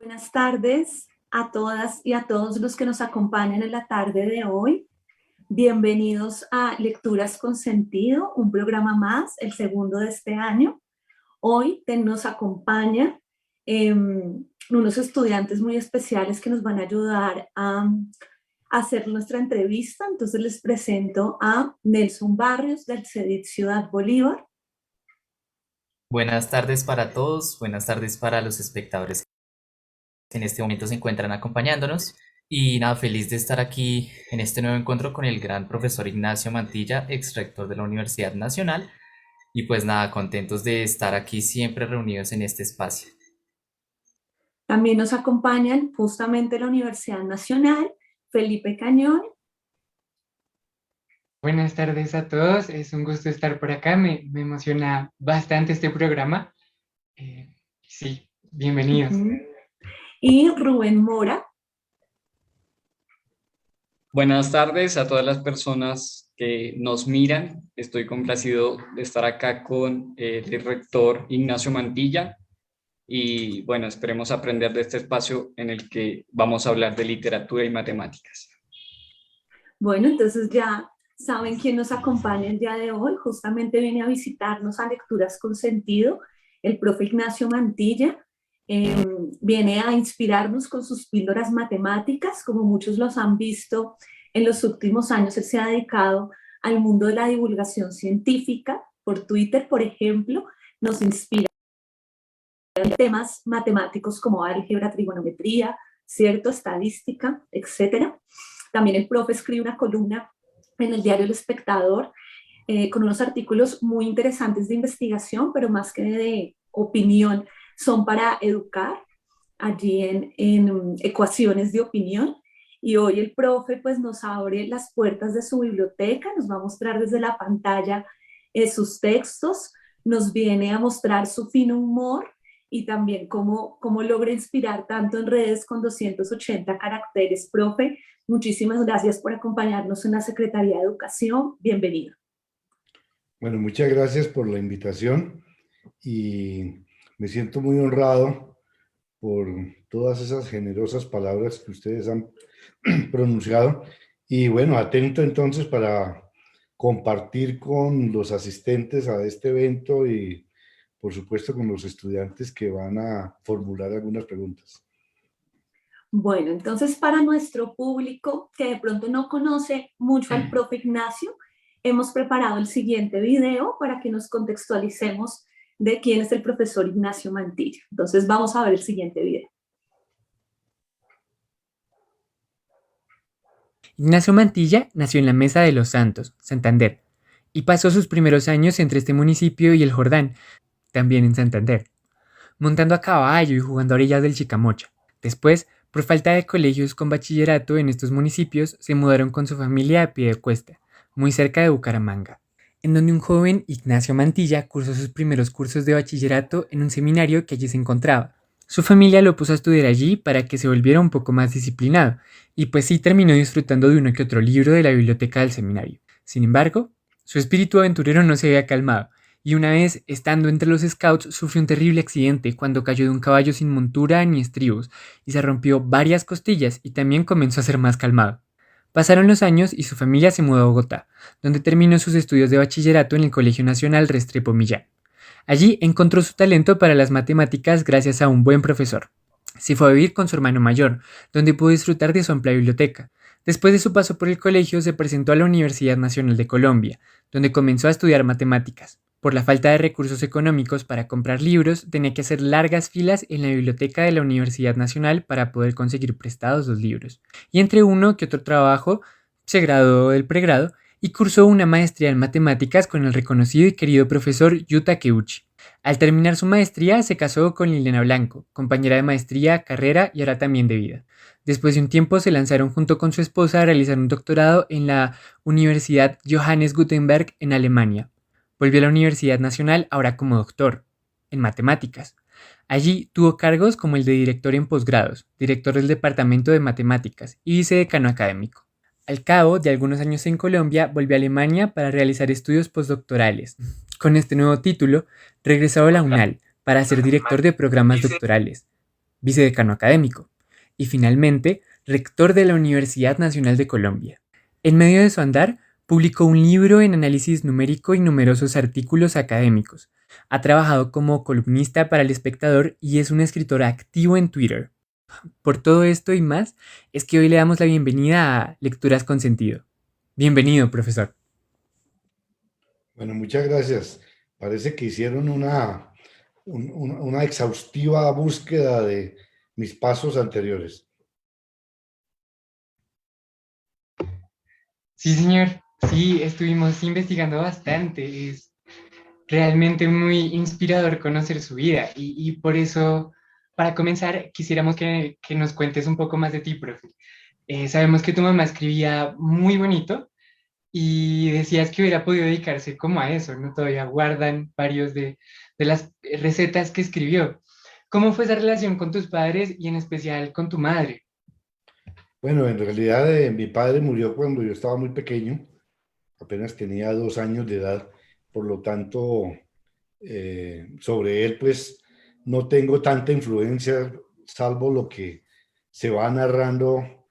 Buenas tardes a todas y a todos los que nos acompañan en la tarde de hoy. Bienvenidos a Lecturas con Sentido, un programa más, el segundo de este año. Hoy nos acompañan unos estudiantes muy especiales que nos van a ayudar a hacer nuestra entrevista. Entonces les presento a Nelson Barrios del CEDIT Ciudad Bolívar. Buenas tardes para todos, buenas tardes para los espectadores que en este momento se encuentran acompañándonos. Y nada, feliz de estar aquí en este nuevo encuentro con el gran profesor Ignacio Mantilla, ex rector de la Universidad Nacional. Y pues nada, contentos de estar aquí siempre reunidos en este espacio. También nos acompañan justamente la Universidad Nacional, Felipe Cañón. Buenas tardes a todos, es un gusto estar por acá, me emociona bastante este programa. Sí, bienvenidos. Y Rubén Mora. Buenas tardes a todas las personas que nos miran. Estoy complacido de estar acá con el rector Ignacio Mantilla y bueno, esperemos aprender de este espacio en el que vamos a hablar de literatura y matemáticas. Bueno, entonces ya saben quién nos acompaña el día de hoy. Justamente viene a visitarnos a Lecturas con Sentido, el profe Ignacio Mantilla. Viene a inspirarnos con sus píldoras matemáticas, como muchos los han visto en los últimos años. Él se ha dedicado al mundo de la divulgación científica. Por Twitter, por ejemplo, nos inspira en temas matemáticos como álgebra, trigonometría, ¿cierto? Estadística, etcétera. También el profe escribe una columna en el diario El Espectador con unos artículos muy interesantes de investigación, pero más que de opinión, son para educar allí en ecuaciones de opinión. Y hoy el profe pues nos abre las puertas de su biblioteca, nos va a mostrar desde la pantalla sus textos, nos viene a mostrar su fino humor y también cómo logra inspirar tanto en redes con 280 caracteres. Profe, muchísimas gracias por acompañarnos en la Secretaría de Educación. Bienvenido. Bueno, muchas gracias por la invitación y me siento muy honrado por todas esas generosas palabras que ustedes han pronunciado. Y bueno, atento entonces para compartir con los asistentes a este evento y por supuesto con los estudiantes que van a formular algunas preguntas. Bueno, entonces para nuestro público que de pronto no conoce mucho al profe Ignacio, hemos preparado el siguiente video para que nos contextualicemos de quién es el profesor Ignacio Mantilla. Entonces vamos a ver el siguiente video. Ignacio Mantilla nació en la Mesa de los Santos, Santander, y pasó sus primeros años entre este municipio y el Jordán, también en Santander, montando a caballo y jugando a orillas del Chicamocha. Después, por falta de colegios con bachillerato en estos municipios, se mudaron con su familia a Piedecuesta, muy cerca de Bucaramanga, en donde un joven Ignacio Mantilla cursó sus primeros cursos de bachillerato en un seminario que allí se encontraba. Su familia lo puso a estudiar allí para que se volviera un poco más disciplinado, y pues sí terminó disfrutando de uno que otro libro de la biblioteca del seminario. Sin embargo, su espíritu aventurero no se había calmado, y una vez, estando entre los scouts, sufrió un terrible accidente cuando cayó de un caballo sin montura ni estribos, y se rompió varias costillas y también comenzó a ser más calmado. Pasaron los años y su familia se mudó a Bogotá, donde terminó sus estudios de bachillerato en el Colegio Nacional Restrepo Millán. Allí encontró su talento para las matemáticas gracias a un buen profesor. Se fue a vivir con su hermano mayor, donde pudo disfrutar de su amplia biblioteca. Después de su paso por el colegio, se presentó a la Universidad Nacional de Colombia, donde comenzó a estudiar matemáticas. Por la falta de recursos económicos para comprar libros, tenía que hacer largas filas en la biblioteca de la Universidad Nacional para poder conseguir prestados los libros. Y entre uno que otro trabajo, se graduó del pregrado y cursó una maestría en matemáticas con el reconocido y querido profesor Yu Takeuchi. Al terminar su maestría, se casó con Liliana Blanco, compañera de maestría, carrera y ahora también de vida. Después de un tiempo se lanzaron junto con su esposa a realizar un doctorado en la Universidad Johannes Gutenberg en Alemania. Volvió a la Universidad Nacional ahora como doctor en matemáticas. Allí tuvo cargos como el de director en posgrados, director del Departamento de Matemáticas y vicedecano académico. Al cabo de algunos años en Colombia, volvió a Alemania para realizar estudios postdoctorales. Con este nuevo título, regresó a la UNAL para ser director de programas doctorales. vicedecano académico y finalmente rector de la Universidad Nacional de Colombia. En medio de su andar, publicó un libro en análisis numérico y numerosos artículos académicos. Ha trabajado como columnista para El Espectador y es un escritor activo en Twitter. Por todo esto y más, es que hoy le damos la bienvenida a Lecturas con Sentido. Bienvenido, profesor. Bueno, muchas gracias. Parece que hicieron una exhaustiva búsqueda de mis pasos anteriores. Sí, señor. Sí, estuvimos investigando bastante. Es realmente muy inspirador conocer su vida y por eso, para comenzar, quisiéramos que nos cuentes un poco más de ti, profe. Sabemos que tu mamá escribía muy bonito y decías que hubiera podido dedicarse como a eso, ¿no? Todavía guardan varios de las recetas que escribió. ¿Cómo fue esa relación con tus padres y en especial con tu madre? Bueno, en realidad mi padre murió cuando yo estaba muy pequeño, apenas tenía 2 años de edad, por lo tanto, sobre él pues no tengo tanta influencia, salvo lo que se va narrando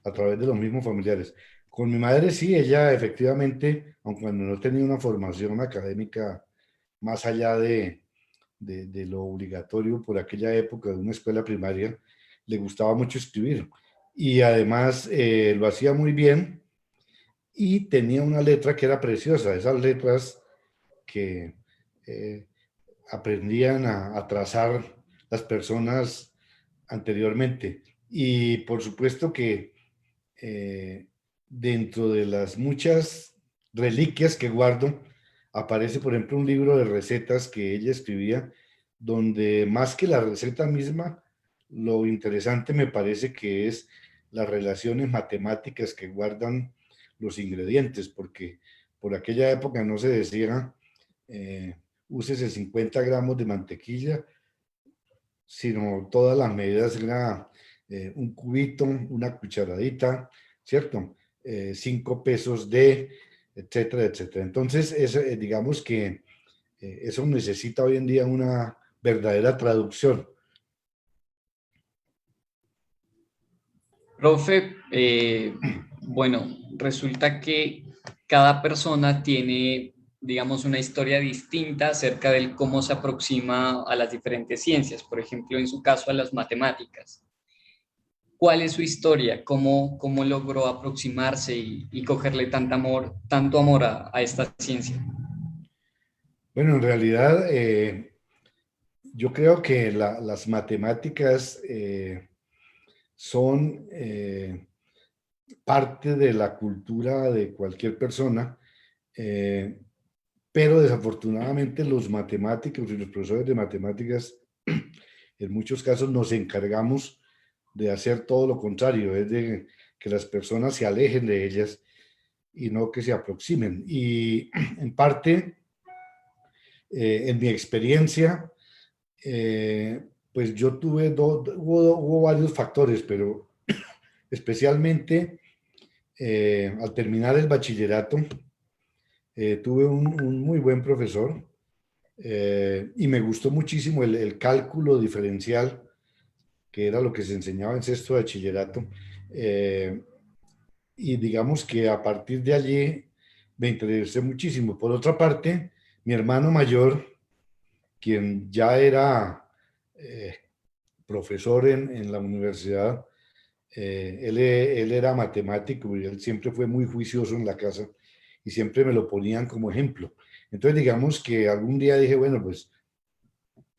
a través de los mismos familiares. Con mi madre sí, ella efectivamente, aun cuando no tenía una formación académica más allá de lo obligatorio por aquella época de una escuela primaria, le gustaba mucho escribir y además lo hacía muy bien y tenía una letra que era preciosa, esas letras que eh, aprendían a trazar las personas anteriormente. Y por supuesto que eh, dentro de las muchas reliquias que guardo, aparece, por ejemplo, un libro de recetas que ella escribía, donde más que la receta misma, lo interesante me parece que es las relaciones matemáticas que guardan los ingredientes, porque por aquella época no se decía, eh, úsese 50 gramos de mantequilla, sino todas las medidas era un cubito, una cucharadita, ¿cierto? 5 pesos de, etcétera, etcétera. Entonces, digamos que eso necesita hoy en día una verdadera traducción. Profe, bueno, resulta que cada persona tiene, digamos, una historia distinta acerca del cómo se aproxima a las diferentes ciencias, por ejemplo, en su caso a las matemáticas. ¿Cuál es su historia? ¿Cómo logró aproximarse y cogerle tanto amor a esta ciencia? Bueno, en realidad, yo creo que las matemáticas son parte de la cultura de cualquier persona. eh, pero desafortunadamente los matemáticos y los profesores de matemáticas, en muchos casos nos encargamos de hacer todo lo contrario, es de que las personas se alejen de ellas y no que se aproximen. Y en parte, en mi experiencia, pues yo hubo varios factores, pero especialmente al terminar el bachillerato, tuve un muy buen profesor y me gustó muchísimo el cálculo diferencial, que era lo que se enseñaba en sexto de bachillerato. Eh, y digamos que a partir de allí me interesé muchísimo. Por otra parte, mi hermano mayor, quien ya era profesor en la universidad, él era matemático y él siempre fue muy juicioso en la casa y siempre me lo ponían como ejemplo. Entonces, digamos que algún día dije, bueno, pues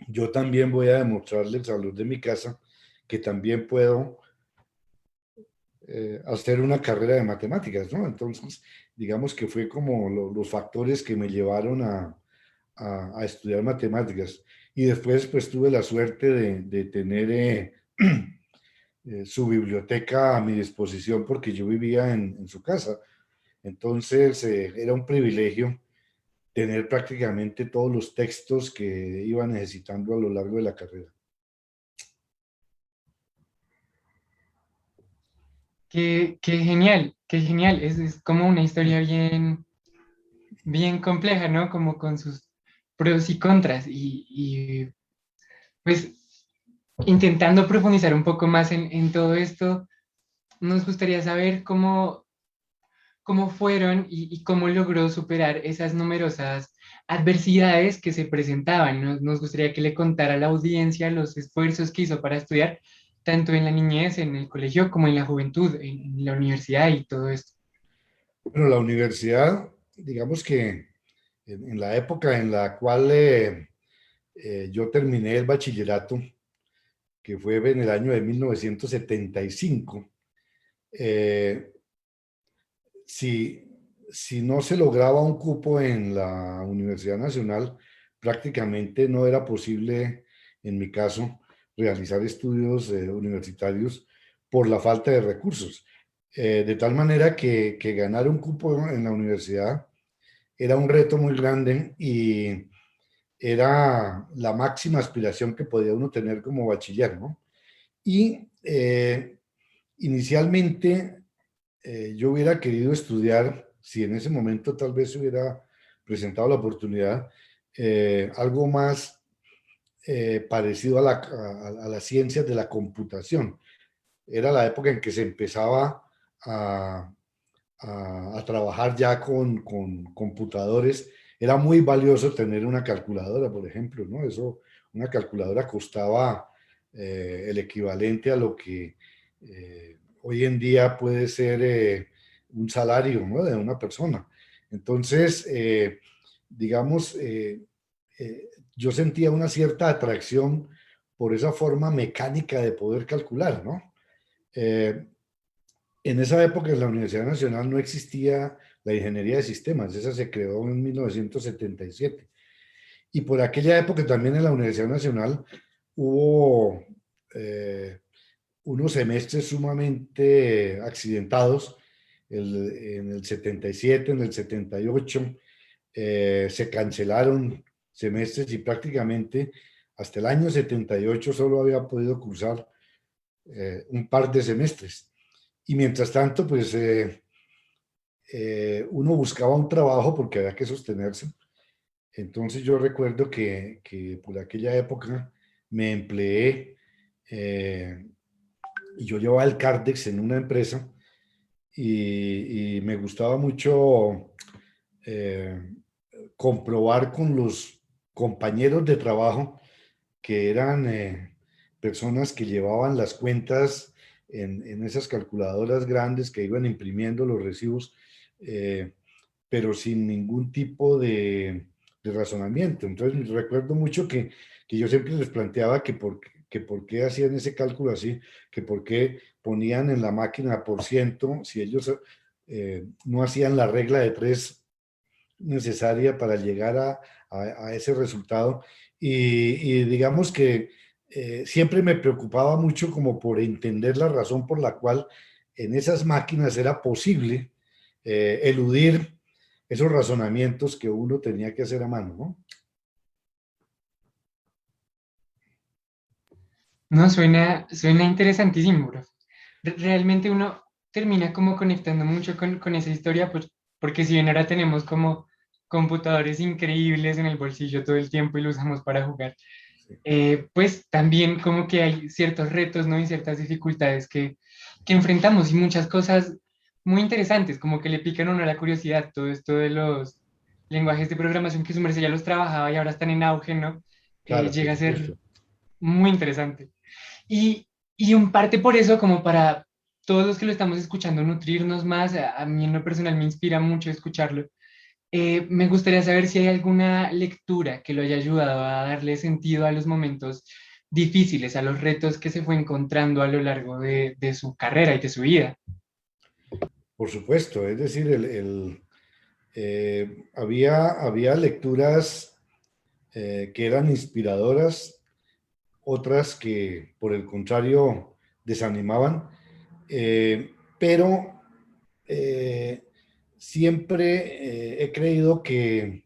yo también voy a demostrarles a los de mi casa que también puedo hacer una carrera de matemáticas, ¿no? Entonces, digamos que fue como los factores que me llevaron a estudiar matemáticas. Y después, pues tuve la suerte de tener su biblioteca a mi disposición porque yo vivía en su casa. Entonces, era un privilegio tener prácticamente todos los textos que iba necesitando a lo largo de la carrera. Qué genial, qué genial. Es como una historia bien compleja, ¿no? Como con sus pros y contras. Pues intentando profundizar un poco más en todo esto, nos gustaría saber cómo fueron y cómo logró superar esas numerosas adversidades que se presentaban. Nos gustaría que le contara a la audiencia los esfuerzos que hizo para estudiar, tanto en la niñez, en el colegio, como en la juventud, en la universidad y todo esto. Bueno, la universidad, digamos que en la época en la cual yo terminé el bachillerato, que fue en el año de 1975, eh, si, si no se lograba un cupo en la Universidad Nacional, prácticamente no era posible, en mi caso, realizar estudios universitarios por la falta de recursos. De tal manera que ganar un cupo en la universidad era un reto muy grande y era la máxima aspiración que podía uno tener como bachiller, ¿no? Y inicialmente yo hubiera querido estudiar, si en ese momento tal vez se hubiera presentado la oportunidad, algo más parecido a las ciencias de la computación. Era la época en que se empezaba a, a trabajar ya con computadores. Era muy valioso tener una calculadora, por ejemplo, ¿no? Eso, una calculadora costaba el equivalente a lo que hoy en día puede ser un salario, ¿no? De una persona. Entonces, digamos, yo sentía una cierta atracción por esa forma mecánica de poder calcular, ¿no? Eh, en esa época en la Universidad Nacional no existía la ingeniería de sistemas, esa se creó en 1977. Y por aquella época también en la Universidad Nacional hubo eh, unos semestres sumamente accidentados. En el 77, en el 78, se cancelaron semestres y prácticamente hasta el año 78 solo había podido cursar un par de semestres. Y mientras tanto, pues uno buscaba un trabajo porque había que sostenerse. Entonces yo recuerdo que por aquella época me empleé y yo llevaba el Cardex en una empresa y me gustaba mucho eh, comprobar con los compañeros de trabajo que eran personas que llevaban las cuentas en esas calculadoras grandes que iban imprimiendo los recibos, eh, pero sin ningún tipo de razonamiento. Entonces recuerdo mucho que yo siempre les planteaba que por qué hacían ese cálculo así, que por qué ponían en la máquina por ciento, si ellos no hacían la regla de tres necesaria para llegar a ese resultado. Y digamos que siempre me preocupaba mucho como por entender la razón por la cual en esas máquinas era posible eludir esos razonamientos que uno tenía que hacer a mano, ¿no? No, suena interesantísimo, bro. Realmente uno termina como conectando mucho con esa historia, pues, porque si bien ahora tenemos como computadores increíbles en el bolsillo todo el tiempo y lo usamos para jugar, pues también como que hay ciertos retos, ¿no? Y ciertas dificultades que enfrentamos y muchas cosas muy interesantes, como que le pican a uno la curiosidad, todo esto de los lenguajes de programación que su merced ya los trabajaba y ahora están en auge, ¿no? Claro, por Llega a ser supuesto. muy interesante. Y, y en parte por eso, como para todos los que lo estamos escuchando, nutrirnos más, a mí en lo personal me inspira mucho escucharlo. Me gustaría saber si hay alguna lectura que lo haya ayudado a darle sentido a los momentos difíciles, a los retos que se fue encontrando a lo largo de su carrera y de su vida. Por supuesto, es decir, había lecturas que eran inspiradoras, otras que por el contrario desanimaban, pero eh, siempre he creído que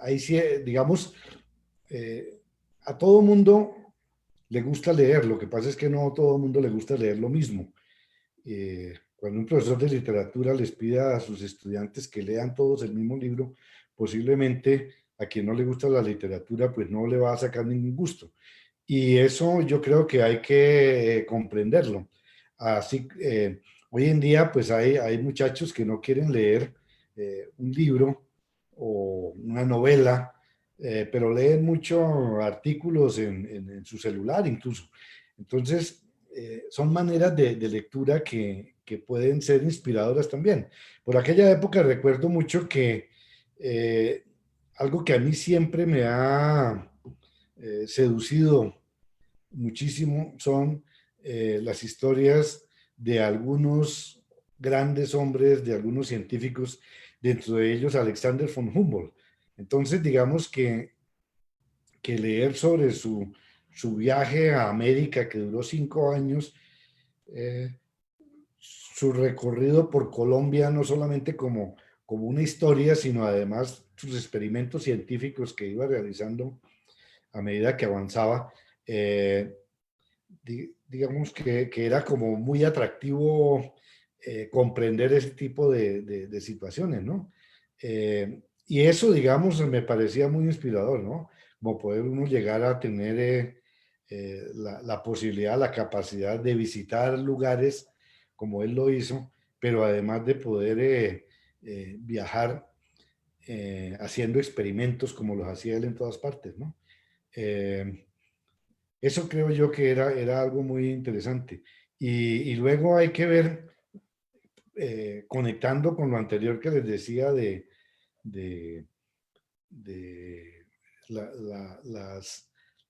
hay, digamos, eh, a todo mundo le gusta leer, lo que pasa es que no a todo mundo le gusta leer lo mismo. Cuando un profesor de literatura les pide a sus estudiantes que lean todos el mismo libro, posiblemente a quien no le gusta la literatura, pues no le va a sacar ningún gusto. Y eso yo creo que hay que comprenderlo. Así, hoy en día, pues hay muchachos que no quieren leer un libro o una novela, pero leen muchos artículos en su celular incluso. Entonces, son maneras de lectura que pueden ser inspiradoras también. Por aquella época recuerdo mucho que eh, algo que a mí siempre me ha seducido muchísimo son las historias de algunos grandes hombres, de algunos científicos, dentro de ellos Alexander von Humboldt. Entonces, digamos que leer sobre su viaje a América, que duró 5 años, eh, su recorrido por Colombia, no solamente como una historia, sino además sus experimentos científicos que iba realizando a medida que avanzaba, digamos que era como muy atractivo comprender ese tipo de situaciones, ¿no? Y eso, digamos, me parecía muy inspirador, ¿no? Como poder uno llegar a tener la posibilidad, la capacidad de visitar lugares como él lo hizo, pero además de poder viajar haciendo experimentos como los hacía él en todas partes, ¿no? Eh, Eso creo yo que era algo muy interesante. Y luego hay que ver, conectando con lo anterior que les decía de, de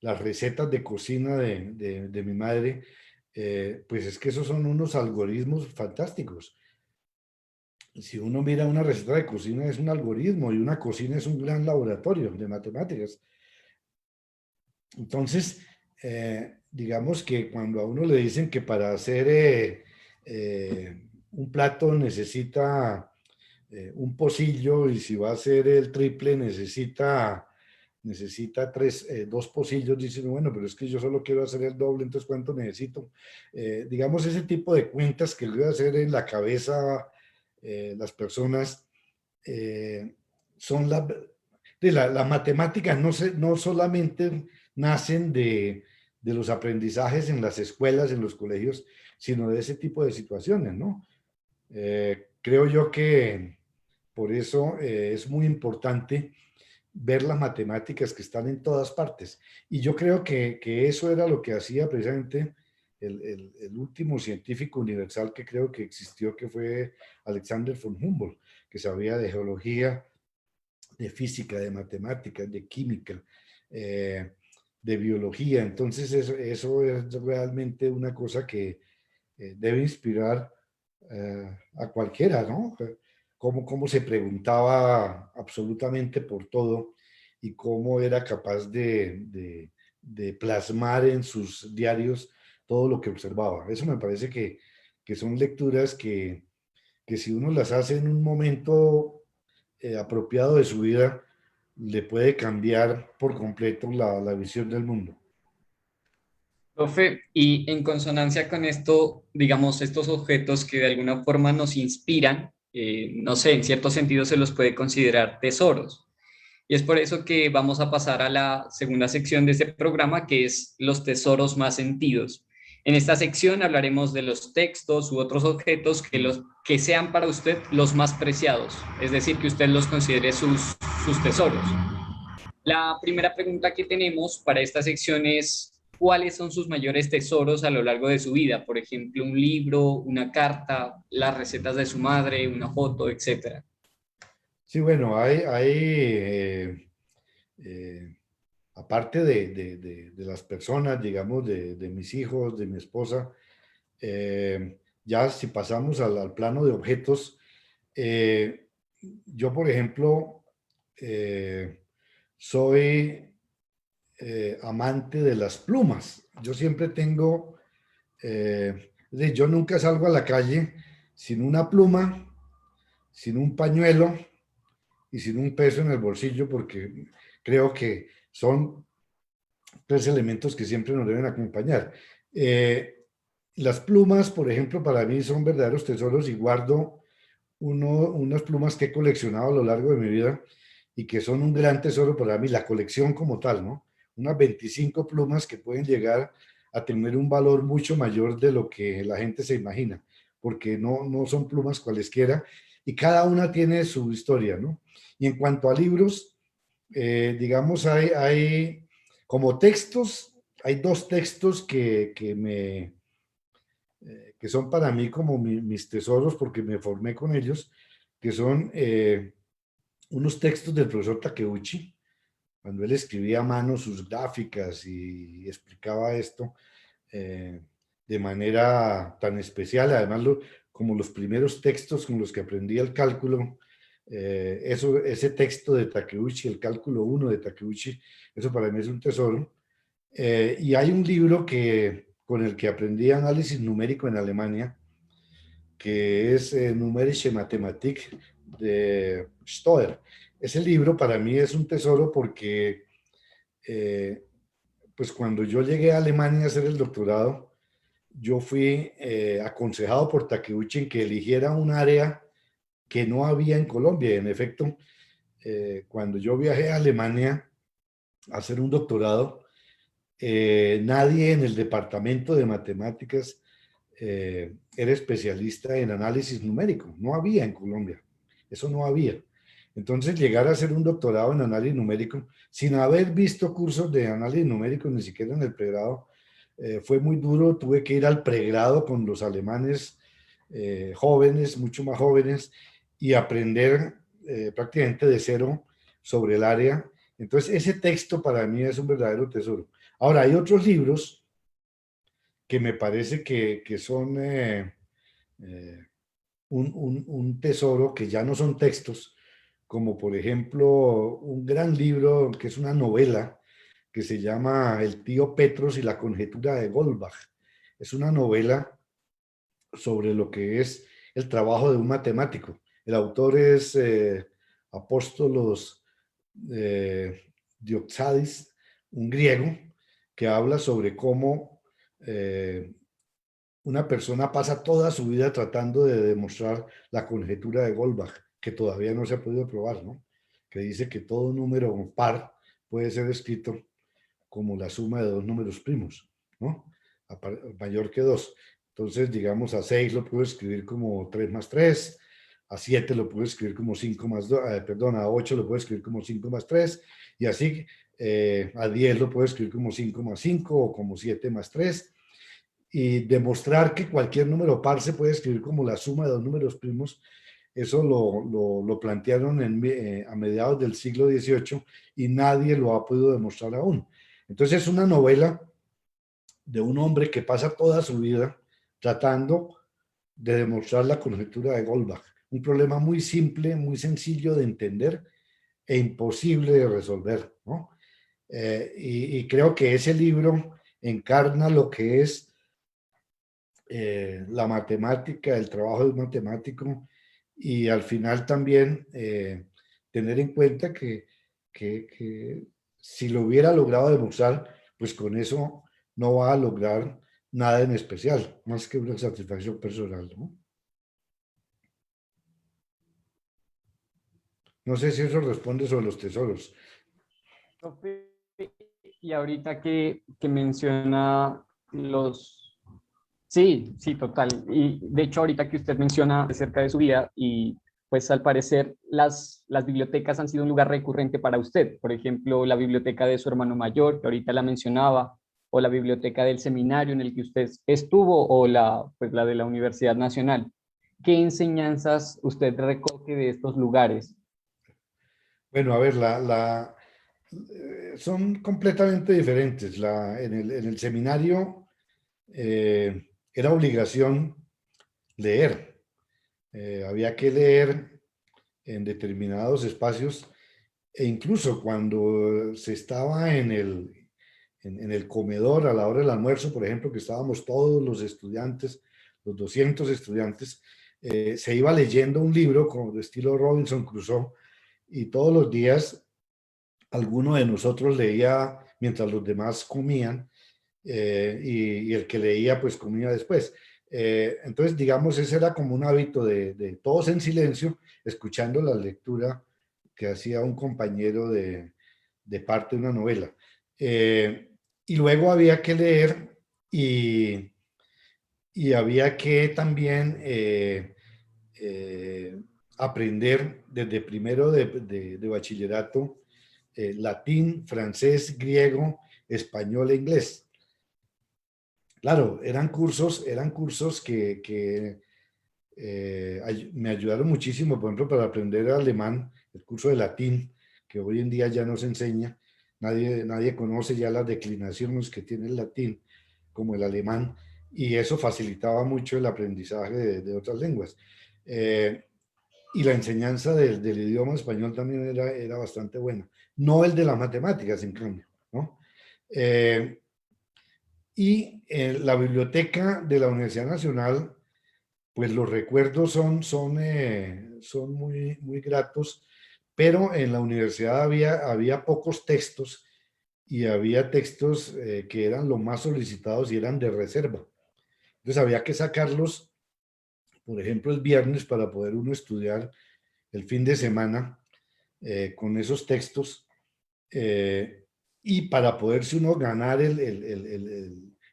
las recetas de cocina de mi madre, pues es que esos son unos algoritmos fantásticos. Si uno mira una receta de cocina es un algoritmo y una cocina es un gran laboratorio de matemáticas. Entonces, digamos que cuando a uno le dicen que para hacer un plato necesita un pocillo y si va a hacer el triple necesita dos pocillos, dicen, bueno, pero es que yo solo quiero hacer el doble, entonces ¿cuánto necesito? Digamos, ese tipo de cuentas que le voy a hacer en la cabeza las personas eh, son las matemáticas no solamente nacen de los aprendizajes en las escuelas, en los colegios, sino de ese tipo de situaciones, ¿no? Creo yo que por eso es muy importante ver las matemáticas que están en todas partes. Y yo creo que eso era lo que hacía precisamente el último científico universal que creo que existió, que fue Alexander von Humboldt, que sabía de geología, de física, de matemáticas, de química, eh, de biología. Entonces eso es realmente una cosa que debe inspirar a cualquiera, ¿no? Cómo se preguntaba absolutamente por todo y cómo era capaz de plasmar en sus diarios todo lo que observaba. Eso me parece que son lecturas que si uno las hace en un momento apropiado de su vida, le puede cambiar por completo la visión del mundo. Profe, y en consonancia con esto, digamos, estos objetos que de alguna forma nos inspiran, no sé, en cierto sentido se los puede considerar tesoros. Y es por eso que vamos a pasar a la segunda sección de este programa, que es los tesoros más sentidos. En esta sección hablaremos de los textos u otros objetos que sean para usted los más preciados, es decir, que usted los considere sus tesoros. La primera pregunta que tenemos para esta sección es, ¿cuáles son sus mayores tesoros a lo largo de su vida? Por ejemplo, un libro, una carta, las recetas de su madre, una foto, etcétera. Sí, bueno, hay aparte de las personas, digamos, de mis hijos, de mi esposa, ya si pasamos al plano de objetos, eh, yo, por ejemplo, soy amante de las plumas. Yo siempre tengo, yo nunca salgo a la calle sin una pluma, sin un pañuelo y sin un peso en el bolsillo, porque creo que son tres elementos que siempre nos deben acompañar. Las plumas, por ejemplo, para mí son verdaderos tesoros y guardo unas plumas que he coleccionado a lo largo de mi vida y que son un gran tesoro para mí, la colección como tal, ¿no? unas 25 plumas que pueden llegar a tener un valor mucho mayor de lo que la gente se imagina, porque no son plumas cualesquiera y cada una tiene su historia, ¿no? Y en cuanto a libros, digamos, hay como textos, hay dos textos que son para mí como mis tesoros porque me formé con ellos, que son unos textos del profesor Takeuchi, cuando él escribía a mano sus gráficas y explicaba esto eh, de manera tan especial, además como los primeros textos con los que aprendí el cálculo, ese texto de Takeuchi, el cálculo 1 de Takeuchi, eso para mí es un tesoro. Y hay un libro con el que aprendí análisis numérico en Alemania, que es Numerische Mathematik de Stoer. Ese libro para mí es un tesoro porque eh, pues cuando yo llegué a Alemania a hacer el doctorado, yo fui aconsejado por Takeuchi en que eligiera un área que no había en Colombia. Y en efecto, cuando yo viajé a Alemania a hacer un doctorado, nadie en el departamento de matemáticas era especialista en análisis numérico. No había en Colombia. Eso no había. Entonces, llegar a hacer un doctorado en análisis numérico sin haber visto cursos de análisis numérico, ni siquiera en el pregrado, fue muy duro. Tuve que ir al pregrado con los alemanes jóvenes, mucho más jóvenes, y aprender prácticamente de cero sobre el área. Entonces, ese texto para mí es un verdadero tesoro. Ahora, hay otros libros que me parece que son eh, un tesoro, que ya no son textos, como por ejemplo un gran libro que es una novela que se llama El tío Petros y la conjetura de Goldbach. Es una novela sobre lo que es el trabajo de un matemático. El autor es Apóstolos Dioxadis, un griego, que habla sobre cómo una persona pasa toda su vida tratando de demostrar la conjetura de Goldbach, que todavía no se ha podido probar, ¿no? Que dice que todo número par puede ser escrito como la suma de dos números primos, ¿no? Mayor que 2. Entonces, digamos, a 6 lo puedo escribir como 3 más 3, a 7 lo puedo escribir como 5 más 2, perdón, a 8 lo puedo escribir como 5 más 3, y así a 10 lo puedo escribir como 5 más 5 o como 7 más 3, y demostrar que cualquier número par se puede escribir como la suma de dos números primos. Eso lo plantearon a mediados del siglo XVIII y nadie lo ha podido demostrar aún. Entonces es una novela de un hombre que pasa toda su vida tratando de demostrar la conjetura de Goldbach. Un problema muy simple, muy sencillo de entender e imposible de resolver, ¿no? Y creo que ese libro encarna lo que es la matemática, el trabajo de un matemático, y al final también tener en cuenta que si lo hubiera logrado demostrar, pues con eso no va a lograr nada en especial, más que una satisfacción personal, ¿no? No sé si eso responde sobre los tesoros. Profe, y ahorita que menciona los... Sí, sí, total. Y de hecho, ahorita que usted menciona acerca de su vida y pues al parecer las bibliotecas han sido un lugar recurrente para usted. Por ejemplo, la biblioteca de su hermano mayor, que ahorita la mencionaba, o la biblioteca del seminario en el que usted estuvo, o pues la de la Universidad Nacional. ¿Qué enseñanzas usted recoge de estos lugares? Bueno, a ver, son completamente diferentes. En el seminario era obligación leer. Había que leer en determinados espacios, e incluso cuando se estaba en el comedor a la hora del almuerzo, por ejemplo, que estábamos todos los estudiantes, los 200 estudiantes, se iba leyendo un libro como de estilo Robinson Crusoe, y todos los días alguno de nosotros leía mientras los demás comían, y el que leía pues comía después. Entonces, digamos, ese era como un hábito de todos en silencio, escuchando la lectura que hacía un compañero de parte de una novela. Y luego había que leer y había que también aprender desde primero de bachillerato latín, francés, griego, español e inglés. Claro, eran cursos que me ayudaron muchísimo, por ejemplo, para aprender alemán, el curso de latín, que hoy en día ya no se enseña. Nadie conoce ya las declinaciones que tiene el latín, como el alemán, y eso facilitaba mucho el aprendizaje de otras lenguas. Eh, y la enseñanza del idioma español también era bastante buena. No el de las matemáticas, en cambio, ¿no? Y la biblioteca de la Universidad Nacional, pues los recuerdos son muy gratos, pero en la universidad había pocos textos y había textos que eran los más solicitados y eran de reserva. Entonces había que sacarlos, por ejemplo, el viernes para poder uno estudiar el fin de semana con esos textos y para poderse uno ganar el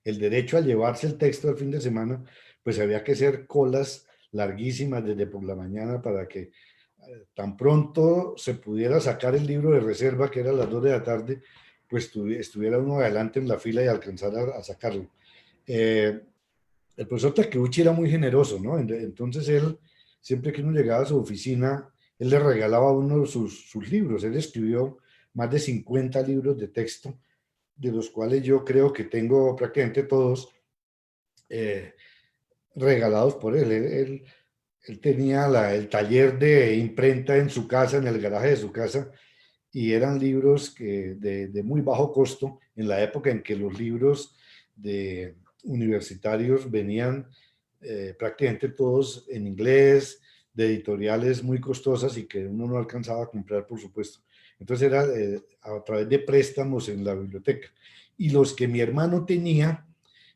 derecho a llevarse el texto del fin de semana, pues había que hacer colas larguísimas desde por la mañana para que tan pronto se pudiera sacar el libro de reserva, que era a las 2 de la tarde, pues estuviera uno adelante en la fila y alcanzara a sacarlo. El profesor Takeuchi era muy generoso, ¿no? Entonces él, siempre que uno llegaba a su oficina, él le regalaba a uno sus libros. Él escribió más de 50 libros de texto, de los cuales yo creo que tengo prácticamente todos eh, regalados por él. Él tenía el taller de imprenta en su casa, en el garaje de su casa, y eran libros de muy bajo costo en la época en que los libros de universitarios venían prácticamente todos en inglés, de editoriales muy costosas y que uno no alcanzaba a comprar, por supuesto. Entonces era a través de préstamos en la biblioteca. Y los que mi hermano tenía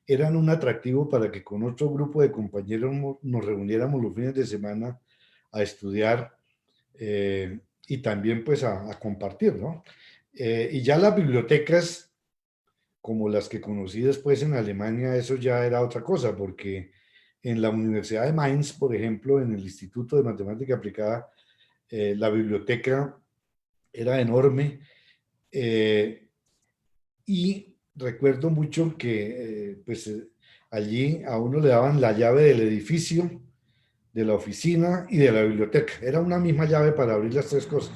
eran un atractivo para que con otro grupo de compañeros nos reuniéramos los fines de semana a estudiar y también pues a compartir, ¿no? Y ya las bibliotecas, como las que conocí después en Alemania, eso ya era otra cosa, porque en la Universidad de Mainz, por ejemplo, en el Instituto de Matemática Aplicada, la biblioteca era enorme y recuerdo mucho que allí a uno le daban la llave del edificio, de la oficina y de la biblioteca. Era una misma llave para abrir las tres cosas.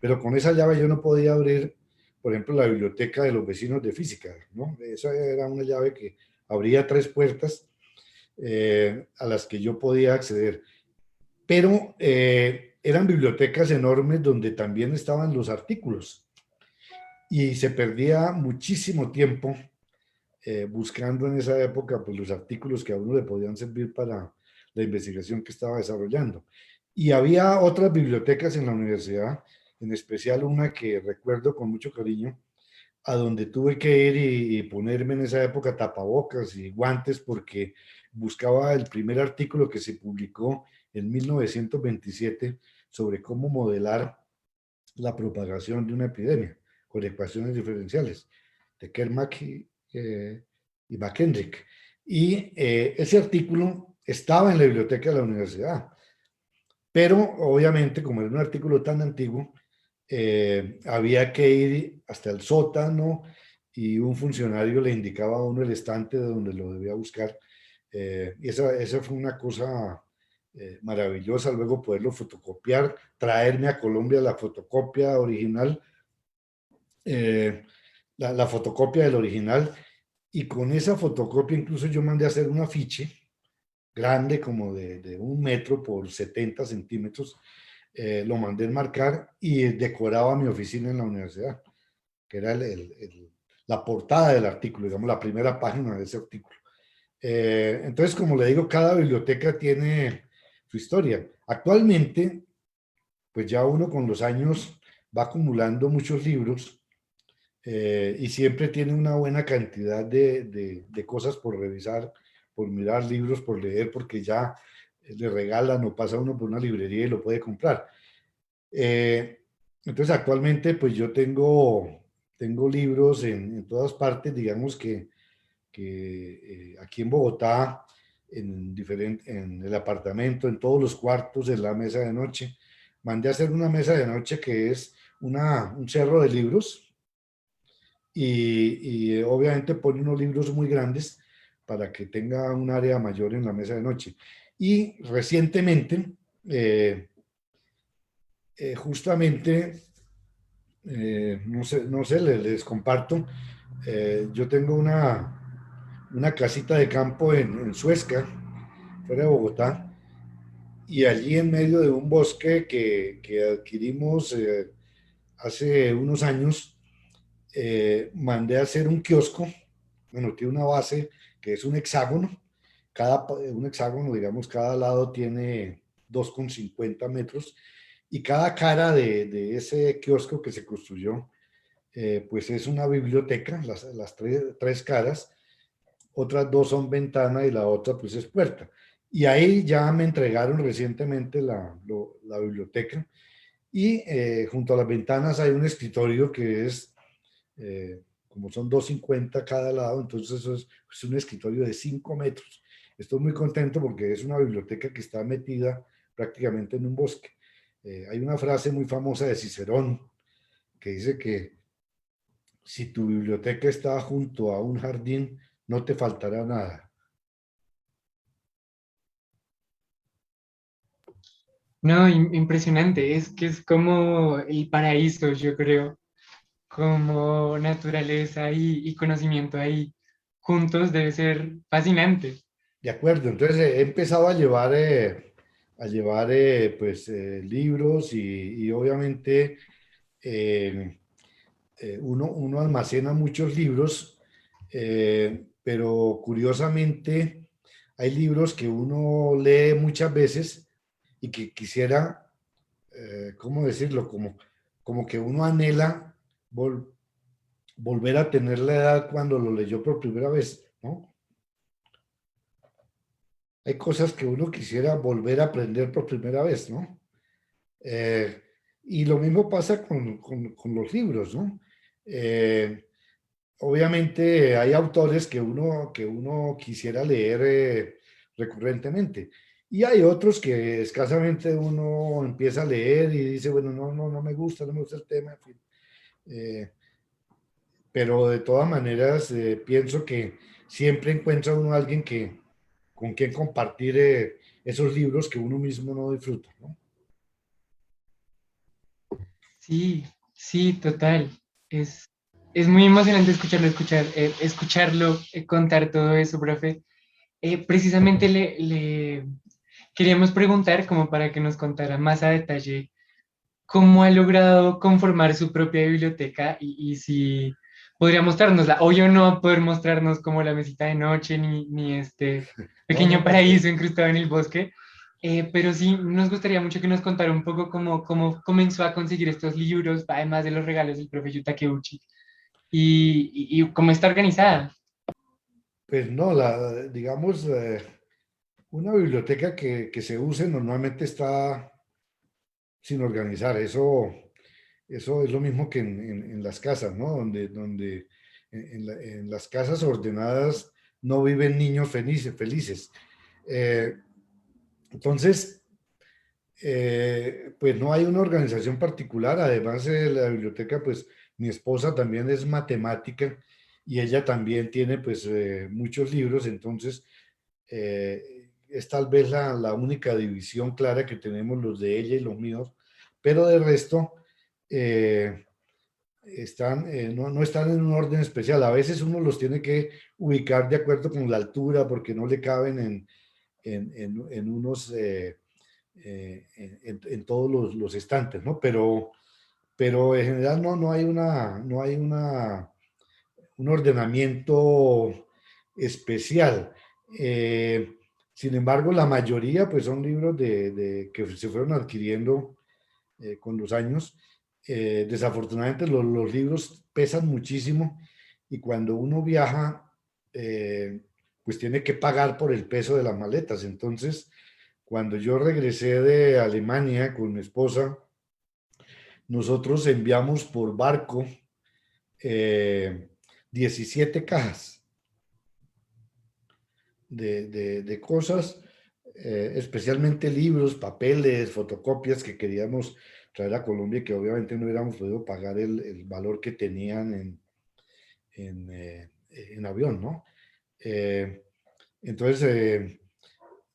Pero con esa llave yo no podía abrir, por ejemplo, la biblioteca de los vecinos de física, ¿no? Esa era una llave que abría tres puertas a las que yo podía acceder. Pero eran bibliotecas enormes donde también estaban los artículos y se perdía muchísimo tiempo buscando en esa época pues, los artículos que a uno le podían servir para la investigación que estaba desarrollando. Y había otras bibliotecas en la universidad, en especial una que recuerdo con mucho cariño, a donde tuve que ir y ponerme en esa época tapabocas y guantes porque buscaba el primer artículo que se publicó en 1927 sobre cómo modelar la propagación de una epidemia con ecuaciones diferenciales de Kermack y McKendrick. Y ese artículo estaba en la biblioteca de la universidad, pero obviamente como era un artículo tan antiguo, había que ir hasta el sótano y un funcionario le indicaba a uno el estante de donde lo debía buscar. Y esa fue una cosa maravillosa, luego poderlo fotocopiar, traerme a Colombia la fotocopia original, la fotocopia del original, y con esa fotocopia incluso yo mandé a hacer un afiche grande como de 1 metro por 70 centímetros, lo mandé a enmarcar y decoraba mi oficina en la universidad, que era la portada del artículo, digamos, la primera página de ese artículo. Entonces, como le digo, cada biblioteca tiene su historia. Actualmente, pues ya uno con los años va acumulando muchos libros y siempre tiene una buena cantidad de cosas por revisar, por mirar libros, por leer, porque ya le regalan o pasa uno por una librería y lo puede comprar. Entonces actualmente pues yo tengo tengo libros en todas partes, digamos aquí en Bogotá, en el apartamento, en todos los cuartos, en la mesa de noche. Mandé a hacer una mesa de noche que es un cerro de libros y obviamente pone unos libros muy grandes para que tenga un área mayor en la mesa de noche. Y recientemente, eh, justamente, no sé, les comparto, yo tengo una casita de campo en Suezca, fuera de Bogotá, y allí en medio de un bosque que adquirimos hace unos años, mandé a hacer un kiosco. Bueno, tiene una base que es un hexágono. Un hexágono, digamos, cada lado tiene 2,50 metros y cada cara de ese kiosco que se construyó, pues es una biblioteca, las tres caras, otras dos son ventana y la otra pues es puerta. Y ahí ya me entregaron recientemente la biblioteca y junto a las ventanas hay un escritorio que es, como son 2,50 cada lado, entonces eso es un escritorio de 5 metros. Estoy muy contento porque es una biblioteca que está metida prácticamente en un bosque. Hay una frase muy famosa de Cicerón que dice que si tu biblioteca está junto a un jardín, no te faltará nada. No, impresionante, es que es como el paraíso, yo creo, como naturaleza y conocimiento ahí juntos debe ser fascinante. De acuerdo, entonces he empezado a llevar pues libros y obviamente eh, uno almacena muchos libros, pero curiosamente hay libros que uno lee muchas veces y que quisiera, ¿cómo decirlo? Como que uno anhela vol- volver a tener la edad cuando lo leyó por primera vez, ¿no? Hay cosas que uno quisiera volver a aprender por primera vez, ¿no? Eh, y lo mismo pasa con los libros, ¿no? Eh, Obviamente hay autores que uno quisiera leer recurrentemente y hay otros que escasamente uno empieza a leer y dice, bueno, no me gusta el tema, en fin. Eh, pero de todas maneras pienso que siempre encuentra uno a alguien con quien compartir esos libros que uno mismo no disfruta, ¿no? Sí, sí, total. Es, es muy emocionante escucharlo contar todo eso, profe. Precisamente le queríamos preguntar, como para que nos contara más a detalle, cómo ha logrado conformar su propia biblioteca y si podría mostrárnosla. Obvio no va a poder mostrarnos como la mesita de noche ni este No, pequeño no, paraíso incrustado en el bosque, pero sí nos gustaría mucho que nos contara un poco cómo comenzó a conseguir estos libros, además de los regalos del profe Yuta Takeuchi, y cómo está organizada. pues no, digamos, una biblioteca que se use normalmente está sin organizar. Eso es lo mismo que en las casas, ¿no? Donde en las casas ordenadas no viven niños felices. Eh, entonces, pues no hay una organización particular. Además, la biblioteca, pues mi esposa también es matemática y ella también tiene pues muchos libros, entonces es tal vez la única división clara que tenemos los de ella y los míos, pero de resto eh, no están en un orden especial. A veces uno los tiene que ubicar de acuerdo con la altura porque no le caben en unos, en todos los estantes, ¿no? Pero en general no hay un ordenamiento especial. Eh, Sin embargo, la mayoría pues son libros que se fueron adquiriendo con los años. Desafortunadamente los libros pesan muchísimo y cuando uno viaja, pues tiene que pagar por el peso de las maletas. Entonces, cuando yo regresé de Alemania con mi esposa, nosotros enviamos por barco 17 cajas de cosas, especialmente libros, papeles, fotocopias que queríamos traer a Colombia y que obviamente no hubiéramos podido pagar el valor que tenían en avión, ¿no? Entonces,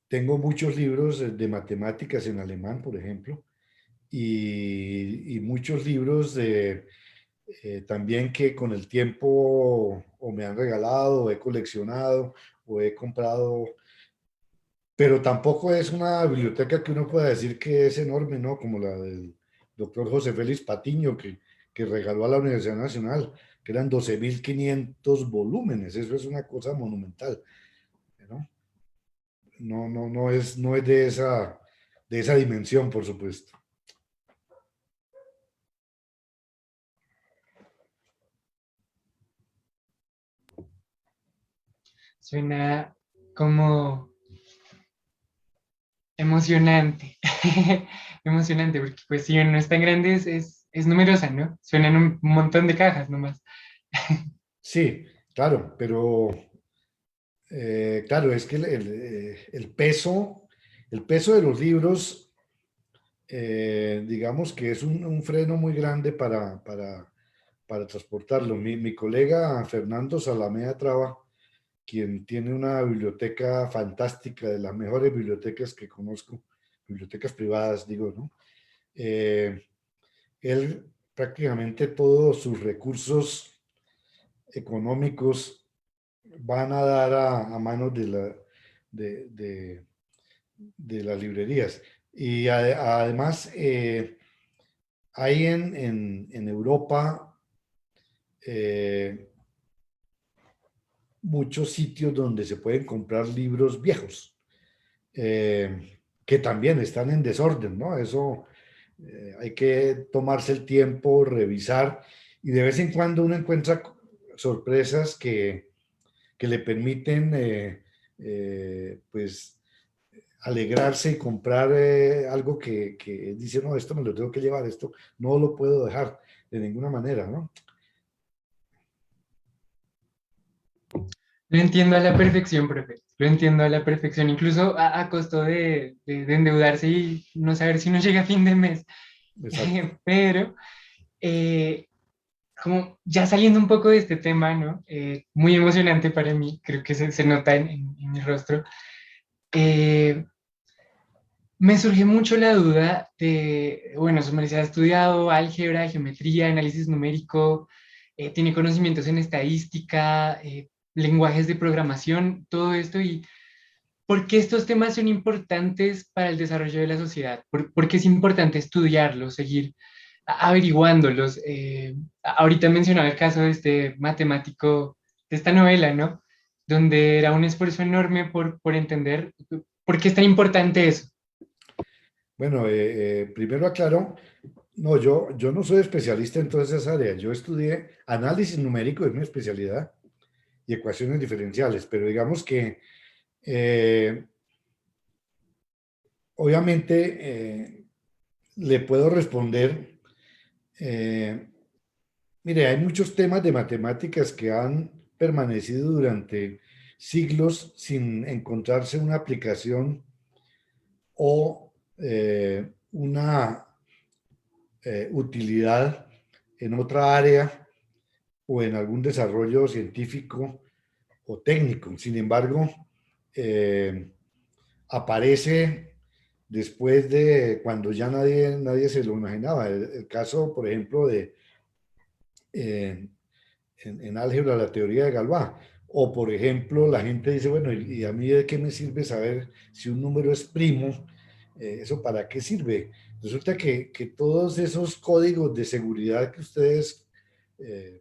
tengo muchos libros de matemáticas en alemán, por ejemplo, y muchos libros también que con el tiempo o me han regalado, o he coleccionado, o he comprado, pero tampoco es una biblioteca que uno pueda decir que es enorme, ¿no? Como la del doctor José Félix Patiño, que regaló a la Universidad Nacional, que eran 12.500 volúmenes. Eso es una cosa monumental, ¿no? No es de esa dimensión, por supuesto. Suena como emocionante. Emocionante, porque pues si no es tan grande, es numerosa, ¿no? Suenan un montón de cajas nomás. Sí, claro, pero claro, es que el peso de los libros, digamos que es un freno muy grande para transportarlo. Mi colega Fernando Salamea Traba, quien tiene una biblioteca fantástica, de las mejores bibliotecas que conozco, bibliotecas privadas, digo, ¿no? Eh, Él prácticamente todos sus recursos económicos van a dar a manos de, de- de las librerías. Y además, hay en Europa eh, muchos sitios donde se pueden comprar libros viejos, que también están en desorden, ¿no? Eso hay que tomarse el tiempo, revisar, y de vez en cuando uno encuentra sorpresas que le permiten, pues, alegrarse y comprar algo que dice, no, esto me lo tengo que llevar, esto no lo puedo dejar de ninguna manera, ¿no? Lo entiendo a la perfección, profe. Lo entiendo a la perfección, incluso a costo de endeudarse y no saber si no llega a fin de mes. Exacto. Pero, como ya saliendo un poco de este tema, ¿no? Muy emocionante para mí, creo que se nota en mi rostro. Eh, Me surge mucho la duda de, bueno, su merced ha estudiado álgebra, geometría, análisis numérico, tiene conocimientos en estadística, lenguajes de programación, todo esto. ¿Y por qué estos temas son importantes para el desarrollo de la sociedad? ¿Por qué es importante estudiarlos, seguir averiguándolos? Ahorita mencionaba el caso de este matemático, de esta novela, ¿no? Donde era un esfuerzo enorme por entender por qué es tan importante eso. Bueno, primero aclaro, no, yo no soy especialista en todas esas áreas. Yo estudié análisis numérico, es mi especialidad, y ecuaciones diferenciales, pero digamos que eh, obviamente le puedo responder. eh, Mire, hay muchos temas de matemáticas que han permanecido durante siglos sin encontrarse una aplicación o una utilidad en otra área o en algún desarrollo científico o técnico. Sin embargo, eh, aparece después de cuando ya nadie se lo imaginaba. El caso, por ejemplo, eh, en álgebra, la teoría de Galois. O, por ejemplo, la gente dice, bueno, ¿y a mí de qué me sirve saber si un número es primo? ¿Eso para qué sirve? Resulta que todos esos códigos de seguridad que ustedes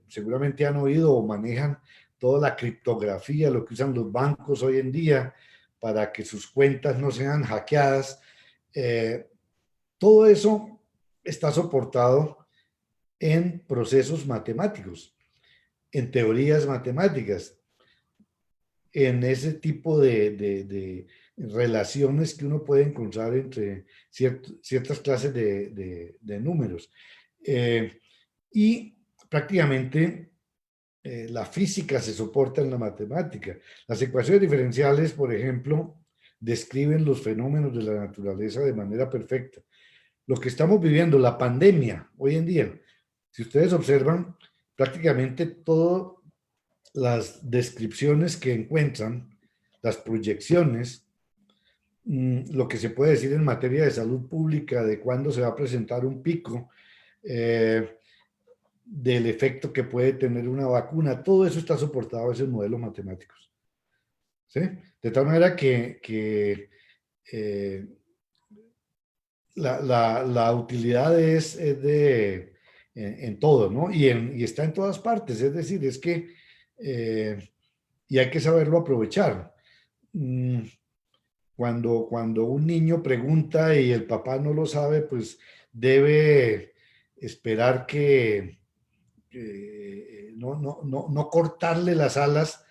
seguramente han oído o manejan, toda la criptografía, lo que usan los bancos hoy en día para que sus cuentas no sean hackeadas, eh, todo eso está soportado en procesos matemáticos, en teorías matemáticas, en ese tipo de relaciones que uno puede encontrar entre ciertas clases de números. Y prácticamente la física se soporta en la matemática. Las ecuaciones diferenciales, por ejemplo, describen los fenómenos de la naturaleza de manera perfecta. Lo que estamos viviendo, la pandemia, hoy en día, si ustedes observan, prácticamente todas las descripciones que encuentran, las proyecciones, lo que se puede decir en materia de salud pública, de cuándo se va a presentar un pico, del efecto que puede tener una vacuna, todo eso está soportado en esos modelos matemáticos. ¿Sí? De tal manera que la utilidad es en todo, ¿no? Y está en todas partes, es decir, es que, y hay que saberlo aprovechar. Cuando un niño pregunta y el papá no lo sabe, pues debe esperar que no cortarle las alas,